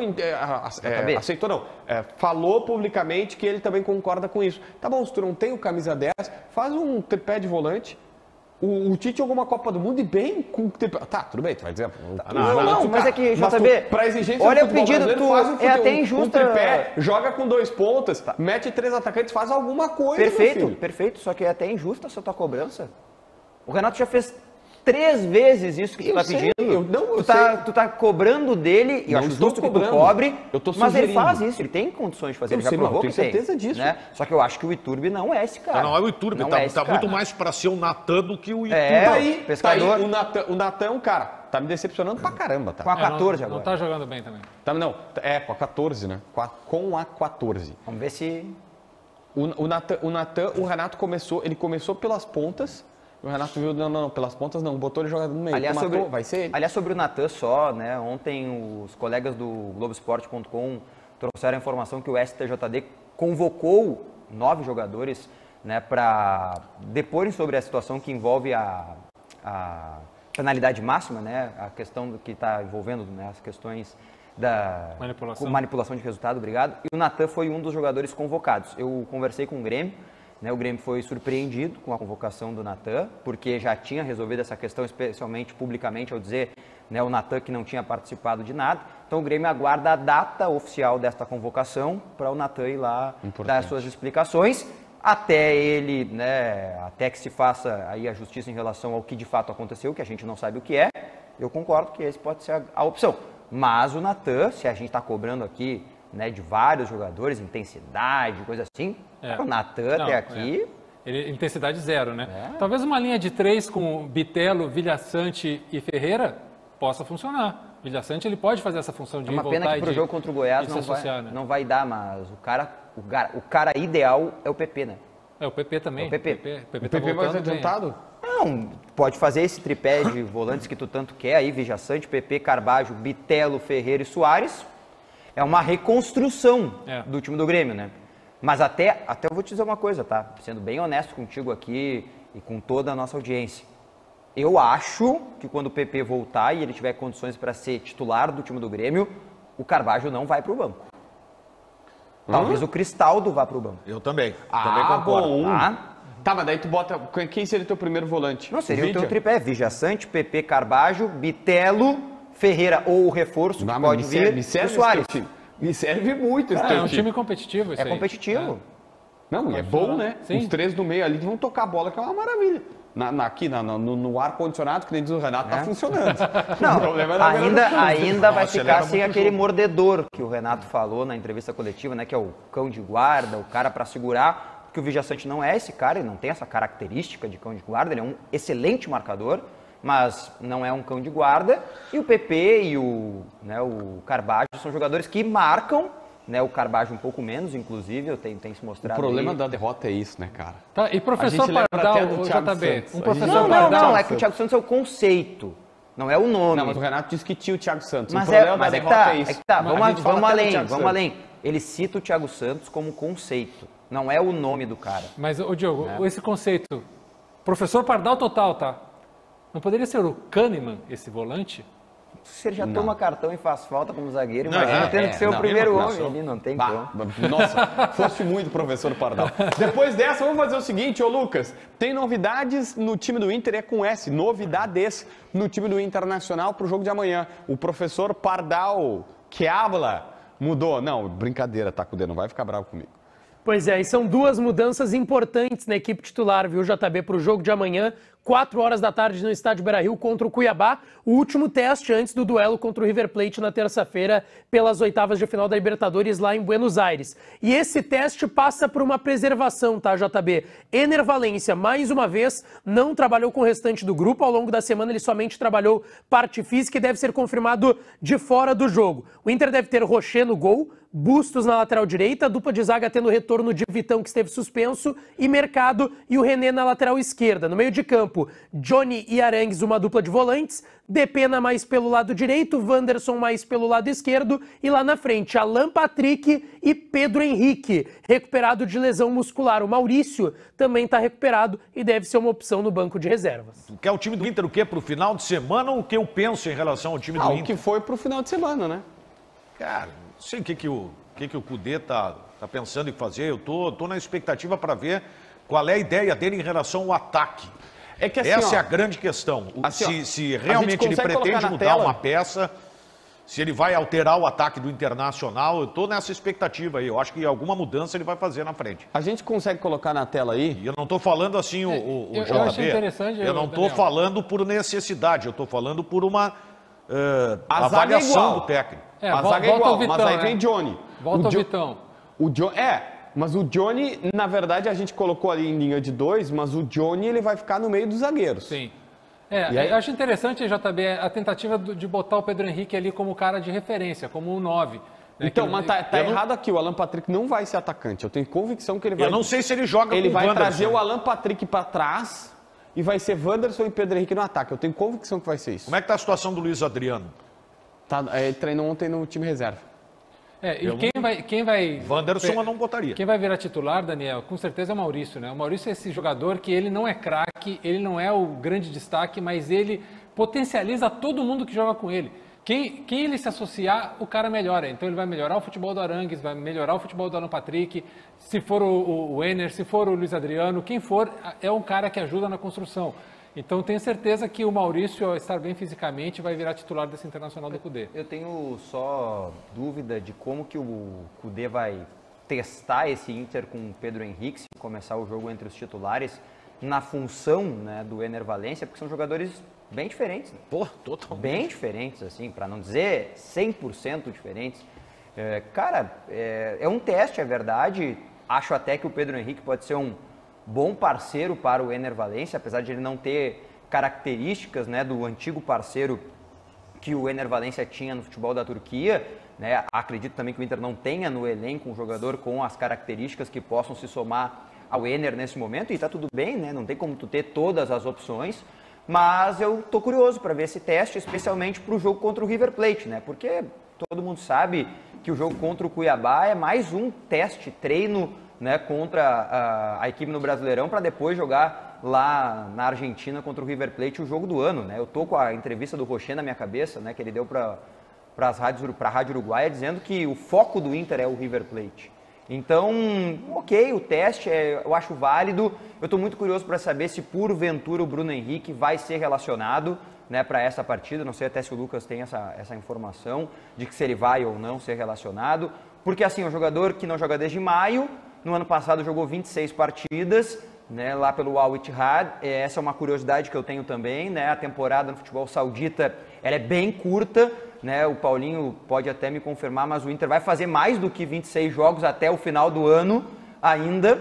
aceitou, não. Falou publicamente que ele também concorda com isso. Tá bom, se tu não tem o camisa 10, faz um tripé de volante. O Tite jogou uma Copa do Mundo e bem com... Tá, tudo bem, tu vai dizer... Não, mas é que, JB, pra exigência olha do o pedido, brasileiro, tu faz um é até injusto. um tripé, joga com 2 pontas, mete 3 atacantes, faz alguma coisa, Perfeito, só que é até injusta essa tua cobrança. O Renato já fez 3 vezes isso que tu tá pedindo. Tu tá cobrando dele, e eu acho justo que tu cobre, mas ele faz isso, ele tem condições de fazer, ele já provou que tem. certeza disso. Né? Só que eu acho que o Iturbe não é esse cara. Não é o Iturbe, tá muito mais para ser o Natan do que o Iturbe. Pescador. O Natan é um cara, tá me decepcionando pra caramba, tá? Com a 14 não, agora. Não tá jogando bem também. Com a 14, né? Com a 14. Vamos ver se... O Natan, o Renato começou pelas pontas. O Renato viu, não, pelas pontas não, botou ele jogando no meio. Vai ser ele. Aliás, sobre o Natan só, né? Ontem os colegas do Globoesporte.com trouxeram a informação que o STJD convocou 9 jogadores, né, para deporem sobre a situação que envolve a penalidade máxima, né? A questão que está envolvendo, né, as questões da manipulação de resultado, obrigado. E o Natan foi um dos jogadores convocados. Eu conversei com o Grêmio. O Grêmio foi surpreendido com a convocação do Natan, porque já tinha resolvido essa questão, especialmente publicamente, ao dizer, né, o Natan que não tinha participado de nada. Então o Grêmio aguarda a data oficial desta convocação para o Natan ir lá dar as suas explicações, até ele, né, até que se faça aí a justiça em relação ao que de fato aconteceu, que a gente não sabe o que é. Eu concordo que esse pode ser a opção. Mas o Natan, se a gente está cobrando aqui, né, de vários jogadores, intensidade, coisa assim, o Natan até aqui... Intensidade 0, né? Talvez uma linha de 3 com Bitelo, Vilhaçante e Ferreira possa funcionar. Vilhaçante, ele pode fazer essa função de voltar e de... É uma pena que pro jogo contra o Goiás não vai dar, mas o cara ideal é o PP, né? O PP também. O PP tá mais adiantado? Não, pode fazer esse tripé de volantes que tu tanto quer aí, Vilhaçante, PP, Carbajo, Bitelo, Ferreira e Soares. É uma reconstrução do time do Grêmio, né? Mas até eu vou te dizer uma coisa, tá? Sendo bem honesto contigo aqui e com toda a nossa audiência. Eu acho que quando o PP voltar e ele tiver condições para ser titular do time do Grêmio, o Carbajo não vai para o banco. Talvez o Cristaldo vá para o banco. Eu também concordo. Bom. Tá, mas daí tu bota... Quem seria teu primeiro volante? Não, seria o teu tripé. Vilhaçante, PP, Carbajo, Bitelo... Ferreira ou o reforço que pode vir do Soares. Me serve muito esse É um time competitivo. É competitivo. Não, e é bom, né? Sim. Os 3 do meio ali vão tocar a bola, que é uma maravilha. Aqui no ar-condicionado, que nem diz o Renato, tá funcionando. Não, o problema ainda vai ficar sem aquele mordedor que o Renato falou na entrevista coletiva, né? Que é o cão de guarda, o cara para segurar, porque o Vilhaçante não é esse cara, ele não tem essa característica de cão de guarda, ele é um excelente marcador, mas não é um cão de guarda, e o PP e o Carbajo são jogadores que marcam, né? O Carbajo um pouco menos, inclusive, tem se O mostrado. problema aí. da derrota é isso, né, cara? Tá, e professor lembra Pardal, até do o Thiago JB, Santos. um A professor gente- Pardal... Não, é que o Thiago Santos é o conceito, não é o nome. Não, mas o Renato disse que tinha o Thiago Santos. Mas o problema mas da é que derrota tá, é isso. é que tá. A Vamos gente fala até do além, Thiago vamos Santos. além. Ele cita o Thiago Santos como conceito, não é o nome do cara. Mas, ô Diogo, esse conceito, professor Pardal total, tá? Não poderia ser o Kahneman, esse volante? Se ele já toma cartão e faz falta como zagueiro, Não, imagina tendo que ser o primeiro não, homem não. ali, não tem Bah, como. nossa, fosse muito professor Pardal. Depois dessa, vamos fazer o seguinte, ô Lucas. Tem novidades no time do Inter, é com S, novidades no time do Internacional pro jogo de amanhã. O professor Pardal, que habla, mudou. Não, brincadeira, tá com o dedo, não vai ficar bravo comigo. Pois é, e são duas mudanças importantes na equipe titular, viu, JB, para o jogo de amanhã, 4 horas da tarde no estádio Beira-Rio contra o Cuiabá, o último teste antes do duelo contra o River Plate na terça-feira pelas oitavas de final da Libertadores lá em Buenos Aires. E esse teste passa por uma preservação, tá, JB? Ener Valencia, mais uma vez, não trabalhou com o restante do grupo, ao longo da semana ele somente trabalhou parte física e deve ser confirmado de fora do jogo. O Inter deve ter Rocher no gol, Bustos na lateral direita, dupla de zaga tendo o retorno de Vitão, que esteve suspenso, e Mercado e o René na lateral esquerda. No meio de campo, Johnny e Arangues, uma dupla de volantes, Depena mais pelo lado direito, Wanderson mais pelo lado esquerdo, e lá na frente, Alan Patrick e Pedro Henrique, recuperado de lesão muscular. O Maurício também está recuperado e deve ser uma opção no banco de reservas. Tu quer o time do Inter o quê? Pro final de semana ou o que eu penso em relação ao time do O Inter? que foi pro final de semana, né? Cara, não sei o que o Cudê tá pensando em fazer. Eu tô na expectativa para ver qual é a ideia dele em relação ao ataque. É que assim, Essa ó, é a grande questão. assim, Se a realmente gente ele consegue colocar pretende na mudar tela? uma peça, se ele vai alterar o ataque do Internacional, eu tô nessa expectativa aí. Eu acho que alguma mudança ele vai fazer na frente. A gente consegue colocar na tela aí? E eu não tô falando assim, o eu JB. achei interessante, Eu não tô Daniel. falando por necessidade, eu tô falando por uma A zaga é avaliação igual. do técnico. A zaga é volta igual, o Vitão, mas aí né? vem Johnny. Volta o Jo- Vitão. Mas o Johnny, na verdade, a gente colocou ali em linha de 2, mas o Johnny ele vai ficar no meio dos zagueiros. Sim. E aí? Eu acho interessante, JB, a tentativa de botar o Pedro Henrique ali como cara de referência, como um 9. Né? Então, Que- mas tá eu não- errado aqui, o Alan Patrick não vai ser atacante. Eu tenho convicção que ele vai... Eu não sei se ele joga Ele com vai o Wanderson. trazer o Alan Patrick para trás e vai ser Wanderson e Pedro Henrique no ataque. Eu tenho convicção que vai ser isso. Como é que tá a situação do Luiz Adriano? Ele treinou ontem no time reserva. Quem vai... Wanderson eu não botaria. Quem vai virar titular, Daniel, com certeza é o Maurício, né? O Maurício é esse jogador que ele não é craque, ele não é o grande destaque, mas ele potencializa todo mundo que joga com ele. Quem ele se associar, o cara melhora. Então ele vai melhorar o futebol do Arangues, vai melhorar o futebol do Alan Patrick, se for o Ener, se for o Luiz Adriano, quem for, é um cara que ajuda na construção. Então tenho certeza que o Maurício, ao estar bem fisicamente, vai virar titular desse Internacional do Cudê. Eu tenho só dúvida de como que o Cudê vai testar esse Inter com o Pedro Henrique, se começar o jogo entre os titulares, na função, né, do Ener Valencia, porque são jogadores bem diferentes. Né? Pô, totalmente. Bem diferentes, assim, para não dizer 100% diferentes. É um teste, é verdade. Acho até que o Pedro Henrique pode ser um bom parceiro para o Ener Valencia, apesar de ele não ter características, né, do antigo parceiro que o Ener Valencia tinha no futebol da Turquia. Né? Acredito também que o Inter não tenha no elenco um jogador com as características que possam se somar ao Ener nesse momento, e está tudo bem, né? Não tem como tu ter todas as opções, mas eu tô curioso para ver esse teste, especialmente para o jogo contra o River Plate, né? Porque todo mundo sabe que o jogo contra o Cuiabá é mais um teste, treino, né, contra a equipe no Brasileirão, para depois jogar lá na Argentina contra o River Plate o jogo do ano, né? Eu tô com a entrevista do Rocher na minha cabeça, né, que ele deu para a Rádio Uruguaia, dizendo que o foco do Inter é o River Plate. Então, ok, o teste eu acho válido. Eu estou muito curioso para saber se porventura o Bruno Henrique vai ser relacionado, né, para essa partida. Não sei até se o Lucas tem essa informação de que se ele vai ou não ser relacionado. Porque assim, é um jogador que não joga desde maio, no ano passado jogou 26 partidas, né, lá pelo Al Ittihad. Essa é uma curiosidade que eu tenho também, né? A temporada no futebol saudita ela é bem curta, né? O Paulinho pode até me confirmar, mas o Inter vai fazer mais do que 26 jogos até o final do ano ainda,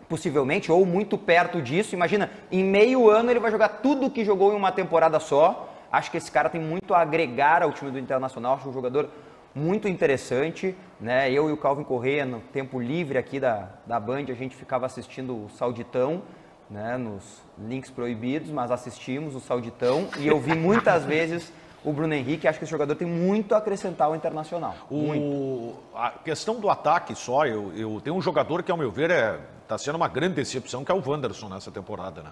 possivelmente, ou muito perto disso. Imagina, em meio ano ele vai jogar tudo que jogou em uma temporada só. Acho que esse cara tem muito a agregar ao time do Internacional, acho um jogador muito interessante, né? Eu e o Calvin Corrêa, no tempo livre aqui da Band, a gente ficava assistindo o Sauditão, né? Nos links proibidos, mas assistimos o Sauditão e eu vi muitas vezes o Bruno Henrique. Acho que esse jogador tem muito a acrescentar ao Internacional. A questão do ataque só, eu tenho um jogador que, ao meu ver, está sendo uma grande decepção, que é o Wanderson nessa temporada, né?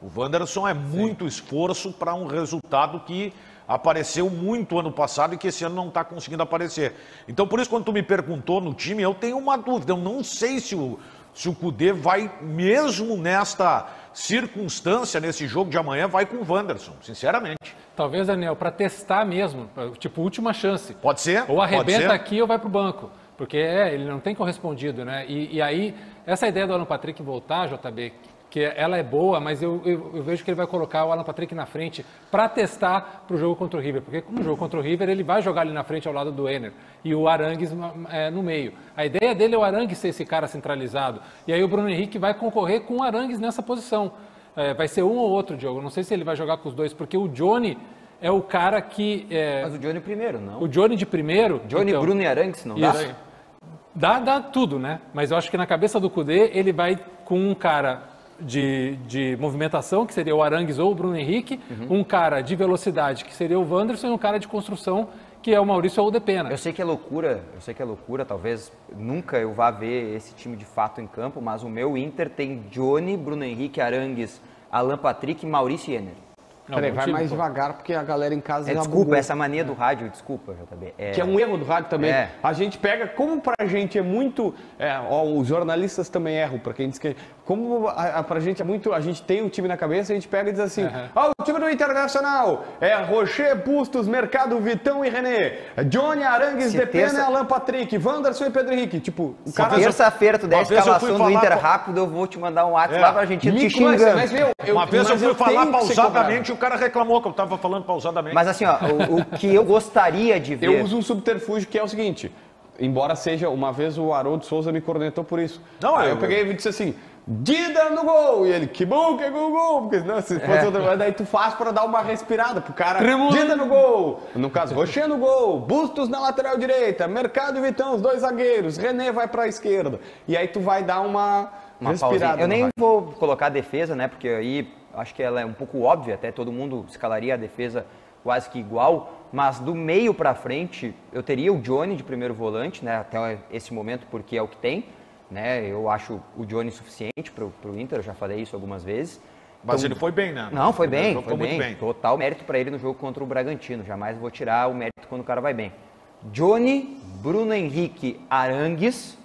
O Wanderson é muito esforço para um resultado que apareceu muito ano passado e que esse ano não está conseguindo aparecer. Então, por isso, quando tu me perguntou no time, eu tenho uma dúvida. Eu não sei se o Kudê vai, mesmo nesta circunstância, nesse jogo de amanhã, vai com o Wanderson, sinceramente. Talvez, Daniel, para testar mesmo, tipo, última chance. Pode ser. Ou arrebenta aqui ou vai para o banco. Porque ele não tem correspondido, né? E aí, essa ideia do Alan Patrick voltar, JB, que ela é boa, mas eu vejo que ele vai colocar o Alan Patrick na frente para testar para o jogo contra o River. Porque como o jogo contra o River, ele vai jogar ali na frente ao lado do Enner e o Arangues no meio. A ideia dele é o Arangues ser esse cara centralizado. E aí o Bruno Henrique vai concorrer com o Arangues nessa posição. Vai ser um ou outro, Diogo. Não sei se ele vai jogar com os dois, porque o Johnny é o cara que... Mas o Johnny primeiro, não? O Johnny de primeiro... Johnny, então, Bruno e Arangues, não dá? Dá tudo, né? Mas eu acho que na cabeça do Kudê, ele vai com um cara de movimentação, que seria o Arangues ou o Bruno Henrique, um cara de velocidade, que seria o Wanderson, e um cara de construção, que é o Maurício ou o Depena. Eu sei que é loucura, talvez nunca eu vá ver esse time de fato em campo, mas o meu Inter tem Johnny, Bruno Henrique, Arangues, Alan Patrick, Maurício e Enner. Peraí, vai mais devagar, porque a galera em casa já desculpa, bugou. essa mania do rádio, desculpa, JB. Que é um erro do rádio também. A gente pega, como pra gente é muito... os jornalistas também erram, pra quem diz que... Como pra gente é muito... A gente tem um time na cabeça, a gente pega e diz assim... o time do Internacional é Rocher, Bustos, Mercado, Vitão e René. Johnny, Arangues, Depena e Alan Patrick. Wanderson e Pedro Henrique. Tipo, o cara... Terça-feira, tu der a escalação do Inter rápido, eu vou te mandar um WhatsApp lá pra gente te xingando. Uma vez eu fui falar pausadamente, o cara reclamou que eu estava falando pausadamente. Mas assim, ó, o que eu gostaria de ver... Eu uso um subterfúgio que é o seguinte, embora seja, uma vez o Haroldo Souza me cornetou por isso. Não, eu peguei e disse assim, Dida no gol! E ele, que bom que é gol, porque senão se fosse outra coisa, daí tu faz pra dar uma respirada pro cara. Dida no gol! No caso, Rocher no gol, Bustos na lateral direita, Mercado e Vitão, os dois zagueiros, René vai pra esquerda. E aí tu vai dar uma respirada. Pausinha. Eu nem vou colocar a defesa, né, porque aí... Acho que ela é um pouco óbvia, até todo mundo escalaria a defesa quase que igual, mas do meio para frente eu teria o Johnny de primeiro volante, né, até esse momento, porque é o que tem, né, eu acho o Johnny suficiente para o Inter, eu já falei isso algumas vezes. Mas então, ele foi bem, né? Não, foi bem, foi muito bem. Total mérito para ele no jogo contra o Bragantino, jamais vou tirar o mérito quando o cara vai bem. Johnny, Bruno Henrique, Arangues,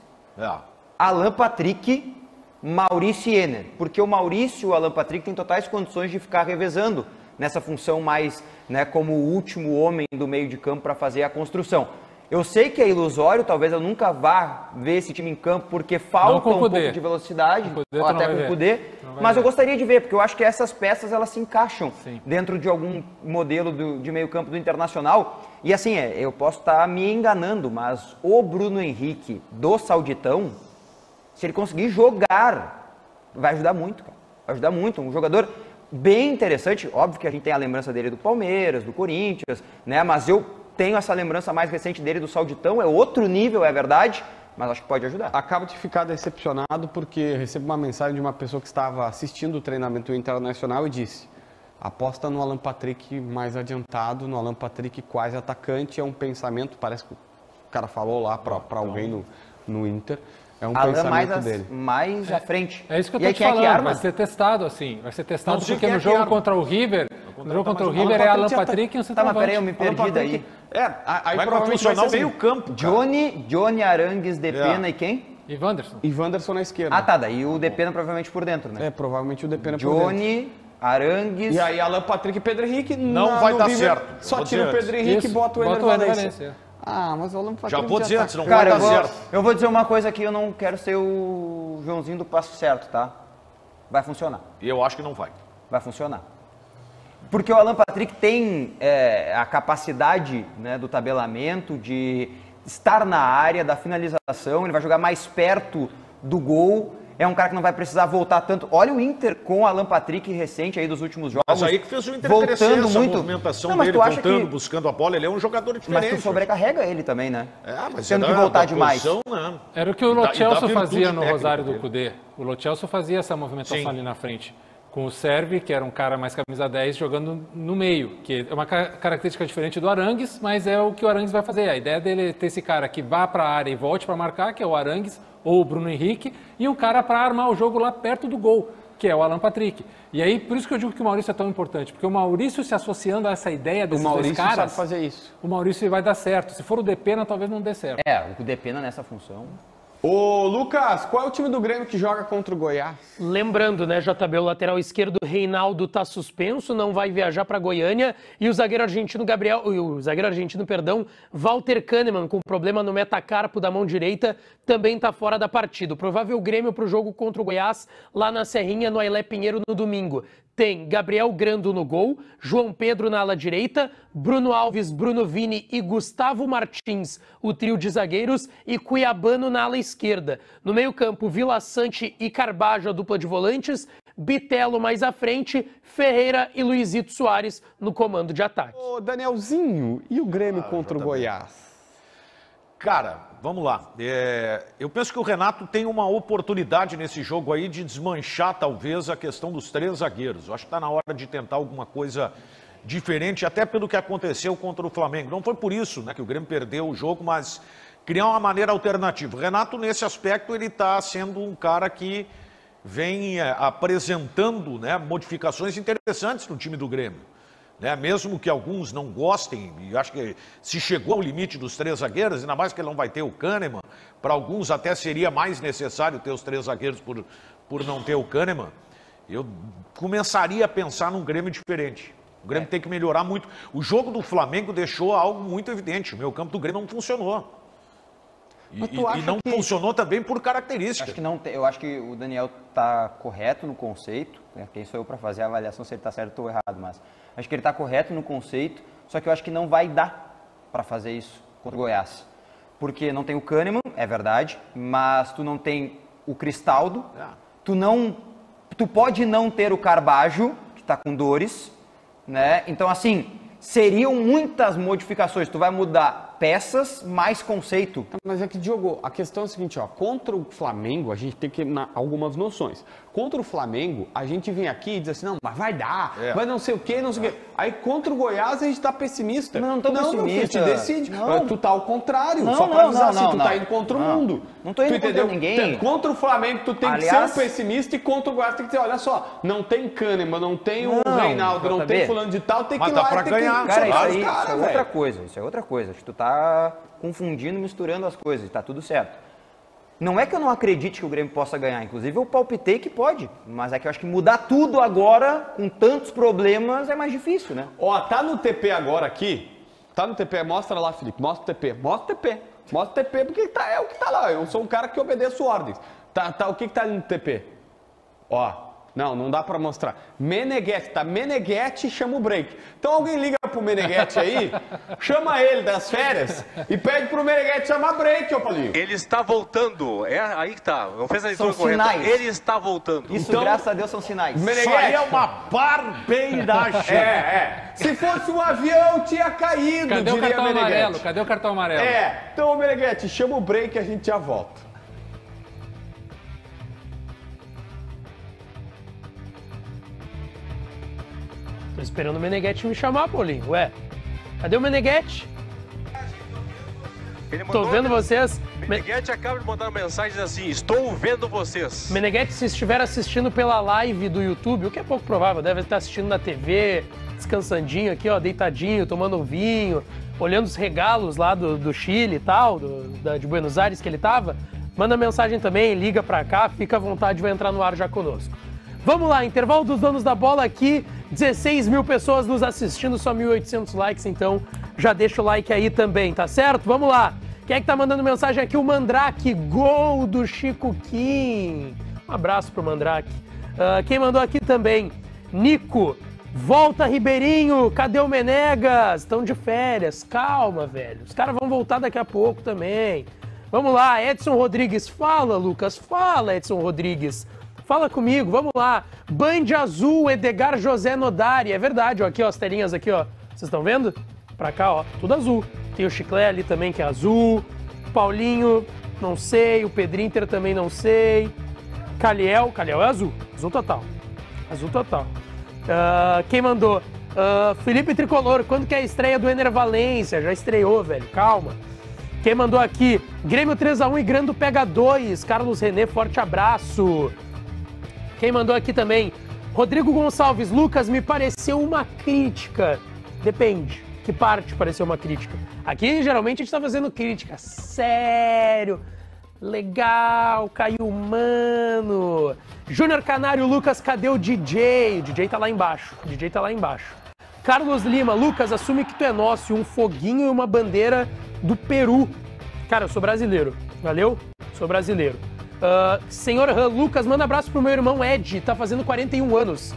Alan Patrick, Maurício e Enner, porque o Maurício e o Alan Patrick têm totais condições de ficar revezando nessa função mais, né, como o último homem do meio de campo para fazer a construção. Eu sei que é ilusório, talvez eu nunca vá ver esse time em campo porque falta um pouco de velocidade, ou até com o Kudê, mas eu gostaria de ver, porque eu acho que essas peças elas se encaixam dentro de algum modelo de meio campo do Internacional. E assim, eu posso estar me enganando, mas o Bruno Henrique do Sauditão, se ele conseguir jogar, vai ajudar muito, cara. Vai ajudar muito. Um jogador bem interessante. Óbvio que a gente tem a lembrança dele do Palmeiras, do Corinthians, né? Mas eu tenho essa lembrança mais recente dele do Sauditão. É outro nível, é verdade, mas acho que pode ajudar. Acabo de ficar decepcionado porque recebo uma mensagem de uma pessoa que estava assistindo o treinamento internacional e disse: aposta no Alan Patrick mais adiantado, no Alan Patrick quase atacante. É um pensamento, parece que o cara falou lá para alguém no Inter. É um pensamento dele. Mais à frente. É isso que eu tô te falando, vai ser testado assim. Vai ser testado porque no jogo contra o River, é Alan Patrick e um centroavante. Tá, mas peraí, eu me perdi daí. Aí vai funcionar o meio campo. Johnny, Arangues, Depena e quem? E Wanderson. E Wanderson na esquerda. Ah, tá, daí o Depena provavelmente por dentro, né? Provavelmente o Depena por dentro. Johnny, Arangues... E aí Alan Patrick e Pedro Henrique... Não vai dar certo. Só tira o Pedro Henrique e bota o Enner Valencia. Mas o Alan Patrick já vou dizer antes, não vai dar certo. Eu vou dizer uma coisa aqui, eu não quero ser o Joãozinho do passo certo, tá? Vai funcionar. E eu acho que não vai. Vai funcionar. Porque o Alan Patrick tem a capacidade, né, do tabelamento, de estar na área, da finalização, ele vai jogar mais perto do gol. É um cara que não vai precisar voltar tanto. Olha o Inter com o Alan Patrick recente aí dos últimos jogos. Mas aí que fez o Inter crescer essa muito. movimentação Não, mas dele, tu acha voltando, que... buscando a bola. Ele é um jogador diferente. Mas tu sobrecarrega ele também, né? Mas tendo que voltar demais. Posição, né? Era o que o Lo Celso fazia no técnica Rosário do dele. Cudê. O Lo Celso fazia essa movimentação Sim. ali na frente. Com o Servi, que era um cara mais camisa 10, jogando no meio. Que é uma característica diferente do Arangues, mas é o que o Arangues vai fazer. A ideia dele é ter esse cara que vá para a área e volte para marcar, que é o Arangues ou o Bruno Henrique, e um cara para armar o jogo lá perto do gol, que é o Alan Patrick. E aí, por isso que eu digo que o Maurício é tão importante, porque o Maurício se associando a essa ideia desses dois caras... sabe fazer isso. O Maurício vai dar certo. Se for o Depena, talvez não dê certo. O Depena nessa função... Ô, Lucas, qual é o time do Grêmio que joga contra o Goiás? Lembrando, né, JB, o lateral esquerdo Reinaldo tá suspenso, não vai viajar para Goiânia, e o zagueiro argentino Walter Kahneman, com problema no metacarpo da mão direita, também tá fora da partida. O provável Grêmio para o jogo contra o Goiás, lá na Serrinha, no Ailé Pinheiro, no domingo. Tem Gabriel Grando no gol, João Pedro na ala direita, Bruno Alves, Bruno Vini e Gustavo Martins, o trio de zagueiros, e Cuiabano na ala esquerda. No meio-campo, Vila Sante e Carbajo, a dupla de volantes, Bitelo mais à frente, Ferreira e Luizito Soares no comando de ataque. Ô, Danielzinho, e o Grêmio contra o Goiás? Cara, vamos lá. Eu penso que o Renato tem uma oportunidade nesse jogo aí de desmanchar, talvez, a questão dos 3 zagueiros. Eu acho que está na hora de tentar alguma coisa diferente, até pelo que aconteceu contra o Flamengo. Não foi por isso, né, que o Grêmio perdeu o jogo, mas criar uma maneira alternativa. O Renato, nesse aspecto, ele está sendo um cara que vem apresentando, né, modificações interessantes no time do Grêmio. Né? Mesmo que alguns não gostem, e acho que se chegou ao limite dos 3 zagueiros, ainda mais que ele não vai ter o Kahneman, para alguns até seria mais necessário ter os 3 zagueiros por não ter o Kahneman, eu começaria a pensar num Grêmio diferente. O Grêmio tem que melhorar muito. O jogo do Flamengo deixou algo muito evidente, o meio campo do Grêmio não funcionou. E não funcionou também por característica. Eu acho que o Daniel está correto no conceito. Quem sou eu para fazer a avaliação se ele está certo ou errado, mas acho que ele está correto no conceito, só que eu acho que não vai dar para fazer isso contra o Goiás. Porque não tem o Kahneman, é verdade, mas tu não tem o Cristaldo, tu pode não ter o Carbajo, que está com dores, né? Então, assim, seriam muitas modificações. Tu vai mudar peças, mais conceito. Mas é que, Diogo, a questão é a seguinte, ó, contra o Flamengo, a gente tem que ter algumas noções. Contra o Flamengo, a gente vem aqui e diz assim, não, mas vai dar, vai não sei o quê, não sei o quê. Aí, contra o Goiás, a gente tá pessimista. Não tô pessimista. Não, filho, decide. Não. Tu tá ao contrário, só pra avisar assim, tu tá indo contra o mundo. Não tô indo contra ninguém. Contra o Flamengo, tu tem que ser um pessimista, e contra o Goiás, tem que dizer, olha só, não tem Kahneman, não tem o Reinaldo, não tem fulano de tal, tem que ir lá pra ganhar. Cara, isso é outra coisa, isso é outra coisa. Acho que tu tá confundindo, misturando as coisas, tá tudo certo. Não é que eu não acredite que o Grêmio possa ganhar, inclusive eu palpitei que pode, mas é que eu acho que mudar tudo agora, com tantos problemas, é mais difícil, né? Ó, tá no TP agora aqui, tá no TP, mostra lá, Felipe, mostra o TP, porque é o que tá lá, eu sou um cara que obedeço ordens. O que tá ali no TP? Ó. Não dá pra mostrar. Meneghetti, tá? Meneghetti chama o break. Então alguém liga pro Meneghetti aí, chama ele das férias e pede pro Meneghetti chamar break, ô Paulinho. Ele está voltando. É aí que tá. Não fez a leitura correta. Sinais. Ele está voltando. Isso, então, graças a Deus, são sinais. Isso aí é uma barbeiragem. Se fosse um avião, tinha caído, Cadê o cartão amarelo? Cadê o cartão amarelo? Então, Meneghetti, chama o break e a gente já volta. Tô esperando o Meneghetti me chamar, Paulinho. Ué, cadê o Meneghetti? Tô vendo vocês. Meneghetti acaba de mandar uma mensagem assim, estou vendo vocês. Meneghetti, se estiver assistindo pela live do YouTube, o que é pouco provável, deve estar assistindo na TV, descansandinho aqui, ó, deitadinho, tomando um vinho, olhando os regalos lá do Chile e tal, de Buenos Aires que ele tava. Manda mensagem também, liga pra cá, fica à vontade, vai entrar no ar já conosco. Vamos lá, intervalo dos donos da bola aqui, 16 mil pessoas nos assistindo, só 1.800 likes, então já deixa o like aí também, tá certo? Vamos lá. Quem é que tá mandando mensagem aqui? O Mandrake, gol do Chico Kim. Um abraço pro Mandrake. Quem mandou aqui também? Nico, volta Ribeirinho, cadê o Menegas? Estão de férias, calma, velho. Os caras vão voltar daqui a pouco também. Vamos lá, Edson Rodrigues. Fala, Lucas. Fala, Edson Rodrigues. Fala comigo, vamos lá. Band Azul, Edgar José Nodari. É verdade, ó, aqui, ó, as telinhas aqui, ó. Vocês estão vendo? Pra cá, ó, tudo azul. Tem o Chiclé ali também, que é azul. Paulinho, não sei. O Pedrinter também não sei. Caliel é azul. Azul total. Azul total. Quem mandou? Felipe Tricolor, quando que é a estreia do Ener Valência? Já estreou, velho, calma. Quem mandou aqui? Grêmio 3x1 e Grando pega 2. Carlos René, forte abraço. Quem mandou aqui também? Rodrigo Gonçalves, Lucas, me pareceu uma crítica. Depende, que parte pareceu uma crítica? Aqui, geralmente, a gente tá fazendo crítica. Sério, legal, caiu mano. Júnior Canário, Lucas, cadê o DJ? O DJ tá lá embaixo, o DJ tá lá embaixo. Carlos Lima, Lucas, assume que tu é nosso, um foguinho e uma bandeira do Peru. Cara, eu sou brasileiro, valeu? Sou brasileiro. Senhor Han, Lucas, manda abraço pro meu irmão Ed, tá fazendo 41 anos.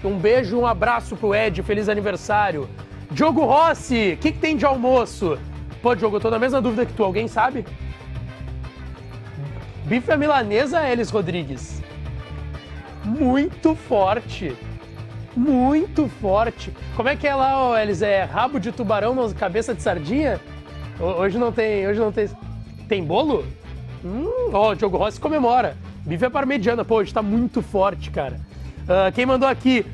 Um beijo, um abraço pro Ed, feliz aniversário. Diogo Rossi, o que tem de almoço? Pô, Diogo, eu tô na mesma dúvida que tu, alguém sabe? Bife à milanesa, Elis Rodrigues. Muito forte. Muito forte. Como é que é lá, ó, Elis? É rabo de tubarão na cabeça de sardinha? Hoje não tem. Tem bolo? Ó, o Diogo Rossi comemora. Bife é parmegiana. Pô, hoje tá muito forte, cara. Quem mandou aqui?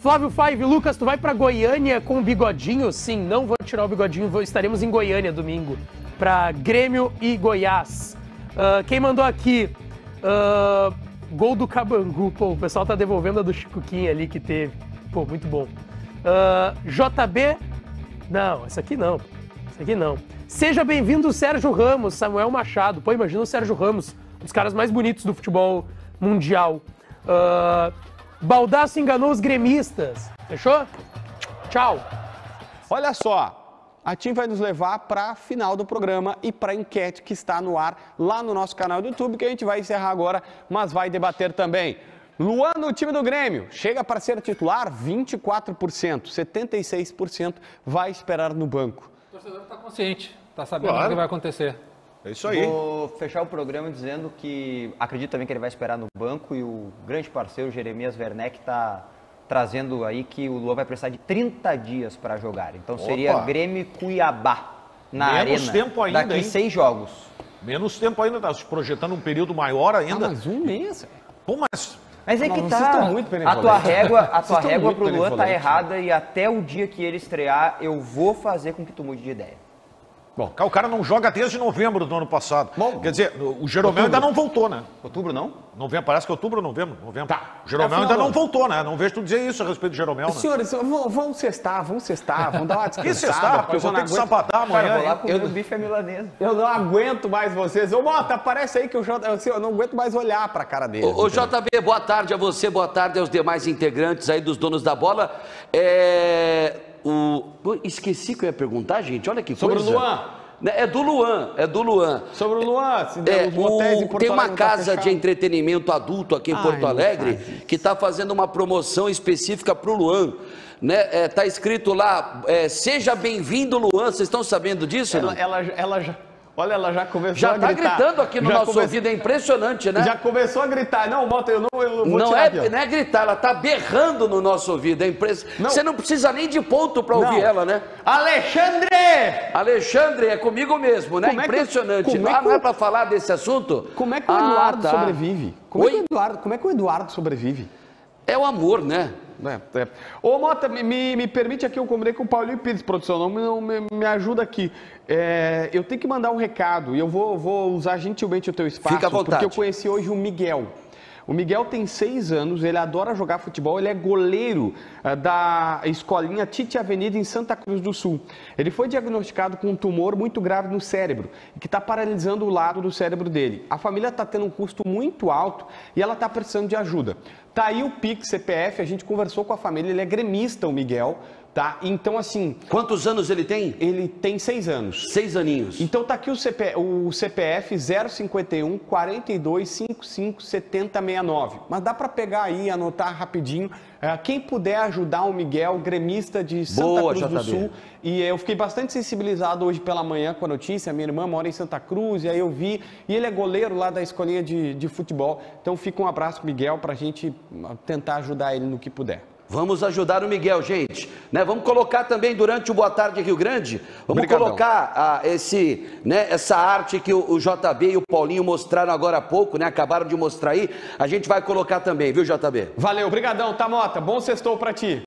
Flávio Five, Lucas, tu vai pra Goiânia com o bigodinho? Sim, não vou tirar o bigodinho, estaremos em Goiânia domingo. Pra Grêmio e Goiás. Quem mandou aqui? Gol do Cabangu. Pô, o pessoal tá devolvendo a do Chicoquinha ali que teve. Pô, muito bom. JB? Não, essa aqui não. Essa aqui não. Seja bem-vindo, Sérgio Ramos, Samuel Machado. Pô, imagina o Sérgio Ramos, um dos caras mais bonitos do futebol mundial. Baldasso enganou os gremistas. Fechou? Tchau. Olha só, a TIM vai nos levar para a final do programa e para a enquete que está no ar lá no nosso canal do YouTube, que a gente vai encerrar agora, mas vai debater também. Luan no time do Grêmio, chega para ser titular, 24%, 76% vai esperar no banco. O torcedor está consciente, está sabendo o que vai acontecer. É isso aí. Vou fechar o programa dizendo que acredito também que ele vai esperar no banco e o grande parceiro Jeremias Werneck está trazendo aí que o Luan vai precisar de 30 dias para jogar. Então seria Grêmio e Cuiabá na Menos Arena. tempo ainda, daqui hein? 6 jogos. Menos tempo ainda, tá se projetando um período maior ainda. Mas um mês. Pô, mas Mas é que vocês tá. estão muito A tua régua muito pro Luan tá benevolentes. errada e até o dia que ele estrear eu vou fazer com que tu mude de ideia. bom, o cara não joga desde novembro do ano passado. Bom, quer dizer, o Jeromel ainda não voltou, né? Outubro não? Novembro, parece que é outubro ou novembro? Novembro. Tá. O Jeromel Afinal, ainda não voltou, né? Não vejo tu dizer isso a respeito do Jeromel, né? Senhores, vamos cestar, vamos dar uma descansada. Que cestar? porque Eu vou ter que não aguento- sapatar Cara, amanhã. vou lá hein? comer o bife à milanesa. Eu não aguento mais vocês. Ô, Mota, aparece aí que eu não aguento mais olhar pra cara deles. Ô, JB, boa tarde a você, boa tarde aos demais integrantes aí dos donos da bola. Esqueci que eu ia perguntar, gente, olha que Sobre coisa. o Luan. É do Luan. Sobre o Luan, se der os motéis em Porto Tem uma Alegre tá casa de fechado. entretenimento adulto aqui em Ai, Porto não Alegre faz isso. que está fazendo uma promoção específica para o Luan. Né? Tá escrito lá, seja bem-vindo, Luan. Vocês estão sabendo disso? não? Ela já... Olha, ela já começou Já a está gritar. gritando aqui no Já nosso ouvido, é impressionante, né? Já começou a gritar. Não, Mota, eu vou Não tirar aqui, ó. é gritar, ela tá berrando no nosso ouvido. É impressionante. Não. Você não precisa nem de ponto para ouvir Não. ela, né? Alexandre! Alexandre, é comigo mesmo, né? Como é que- Impressionante. como é que não é o- para falar desse assunto? Como é que o Eduardo tá. sobrevive? Como é que o Eduardo sobrevive? É o amor, né? Ô, Mota, me permite aqui, eu combinei com o Paulinho Pires, produção, me ajuda aqui. Eu tenho que mandar um recado e eu vou usar gentilmente o teu espaço. Fica à vontade. Porque eu conheci hoje o Miguel. O Miguel tem 6 anos, ele adora jogar futebol, ele é goleiro da escolinha Tite Avenida em Santa Cruz do Sul. Ele foi diagnosticado com um tumor muito grave no cérebro, que está paralisando o lado do cérebro dele. A família está tendo um custo muito alto e ela está precisando de ajuda. Tá aí o Pix CPF, a gente conversou com a família, ele é gremista, o Miguel, tá? Então, assim... Quantos anos ele tem? Ele tem 6 anos. 6 aninhos. Então tá aqui o CPF 051 42 55 70 69. Mas dá para pegar aí, anotar rapidinho. Quem puder ajudar o Miguel, gremista de Santa Cruz do Sul. E eu fiquei bastante sensibilizado hoje pela manhã com a notícia. Minha irmã mora em Santa Cruz, e aí eu vi. E ele é goleiro lá da escolinha de futebol. Então fica um abraço, Miguel, pra gente tentar ajudar ele no que puder. Vamos ajudar o Miguel, gente. Né? Vamos colocar também durante o Boa Tarde Rio Grande, vamos Obrigadão. colocar essa arte que o JB e o Paulinho mostraram agora há pouco, né? Acabaram de mostrar aí. A gente vai colocar também, viu, JB? Valeu, brigadão, Tamota. Bom sextou pra ti.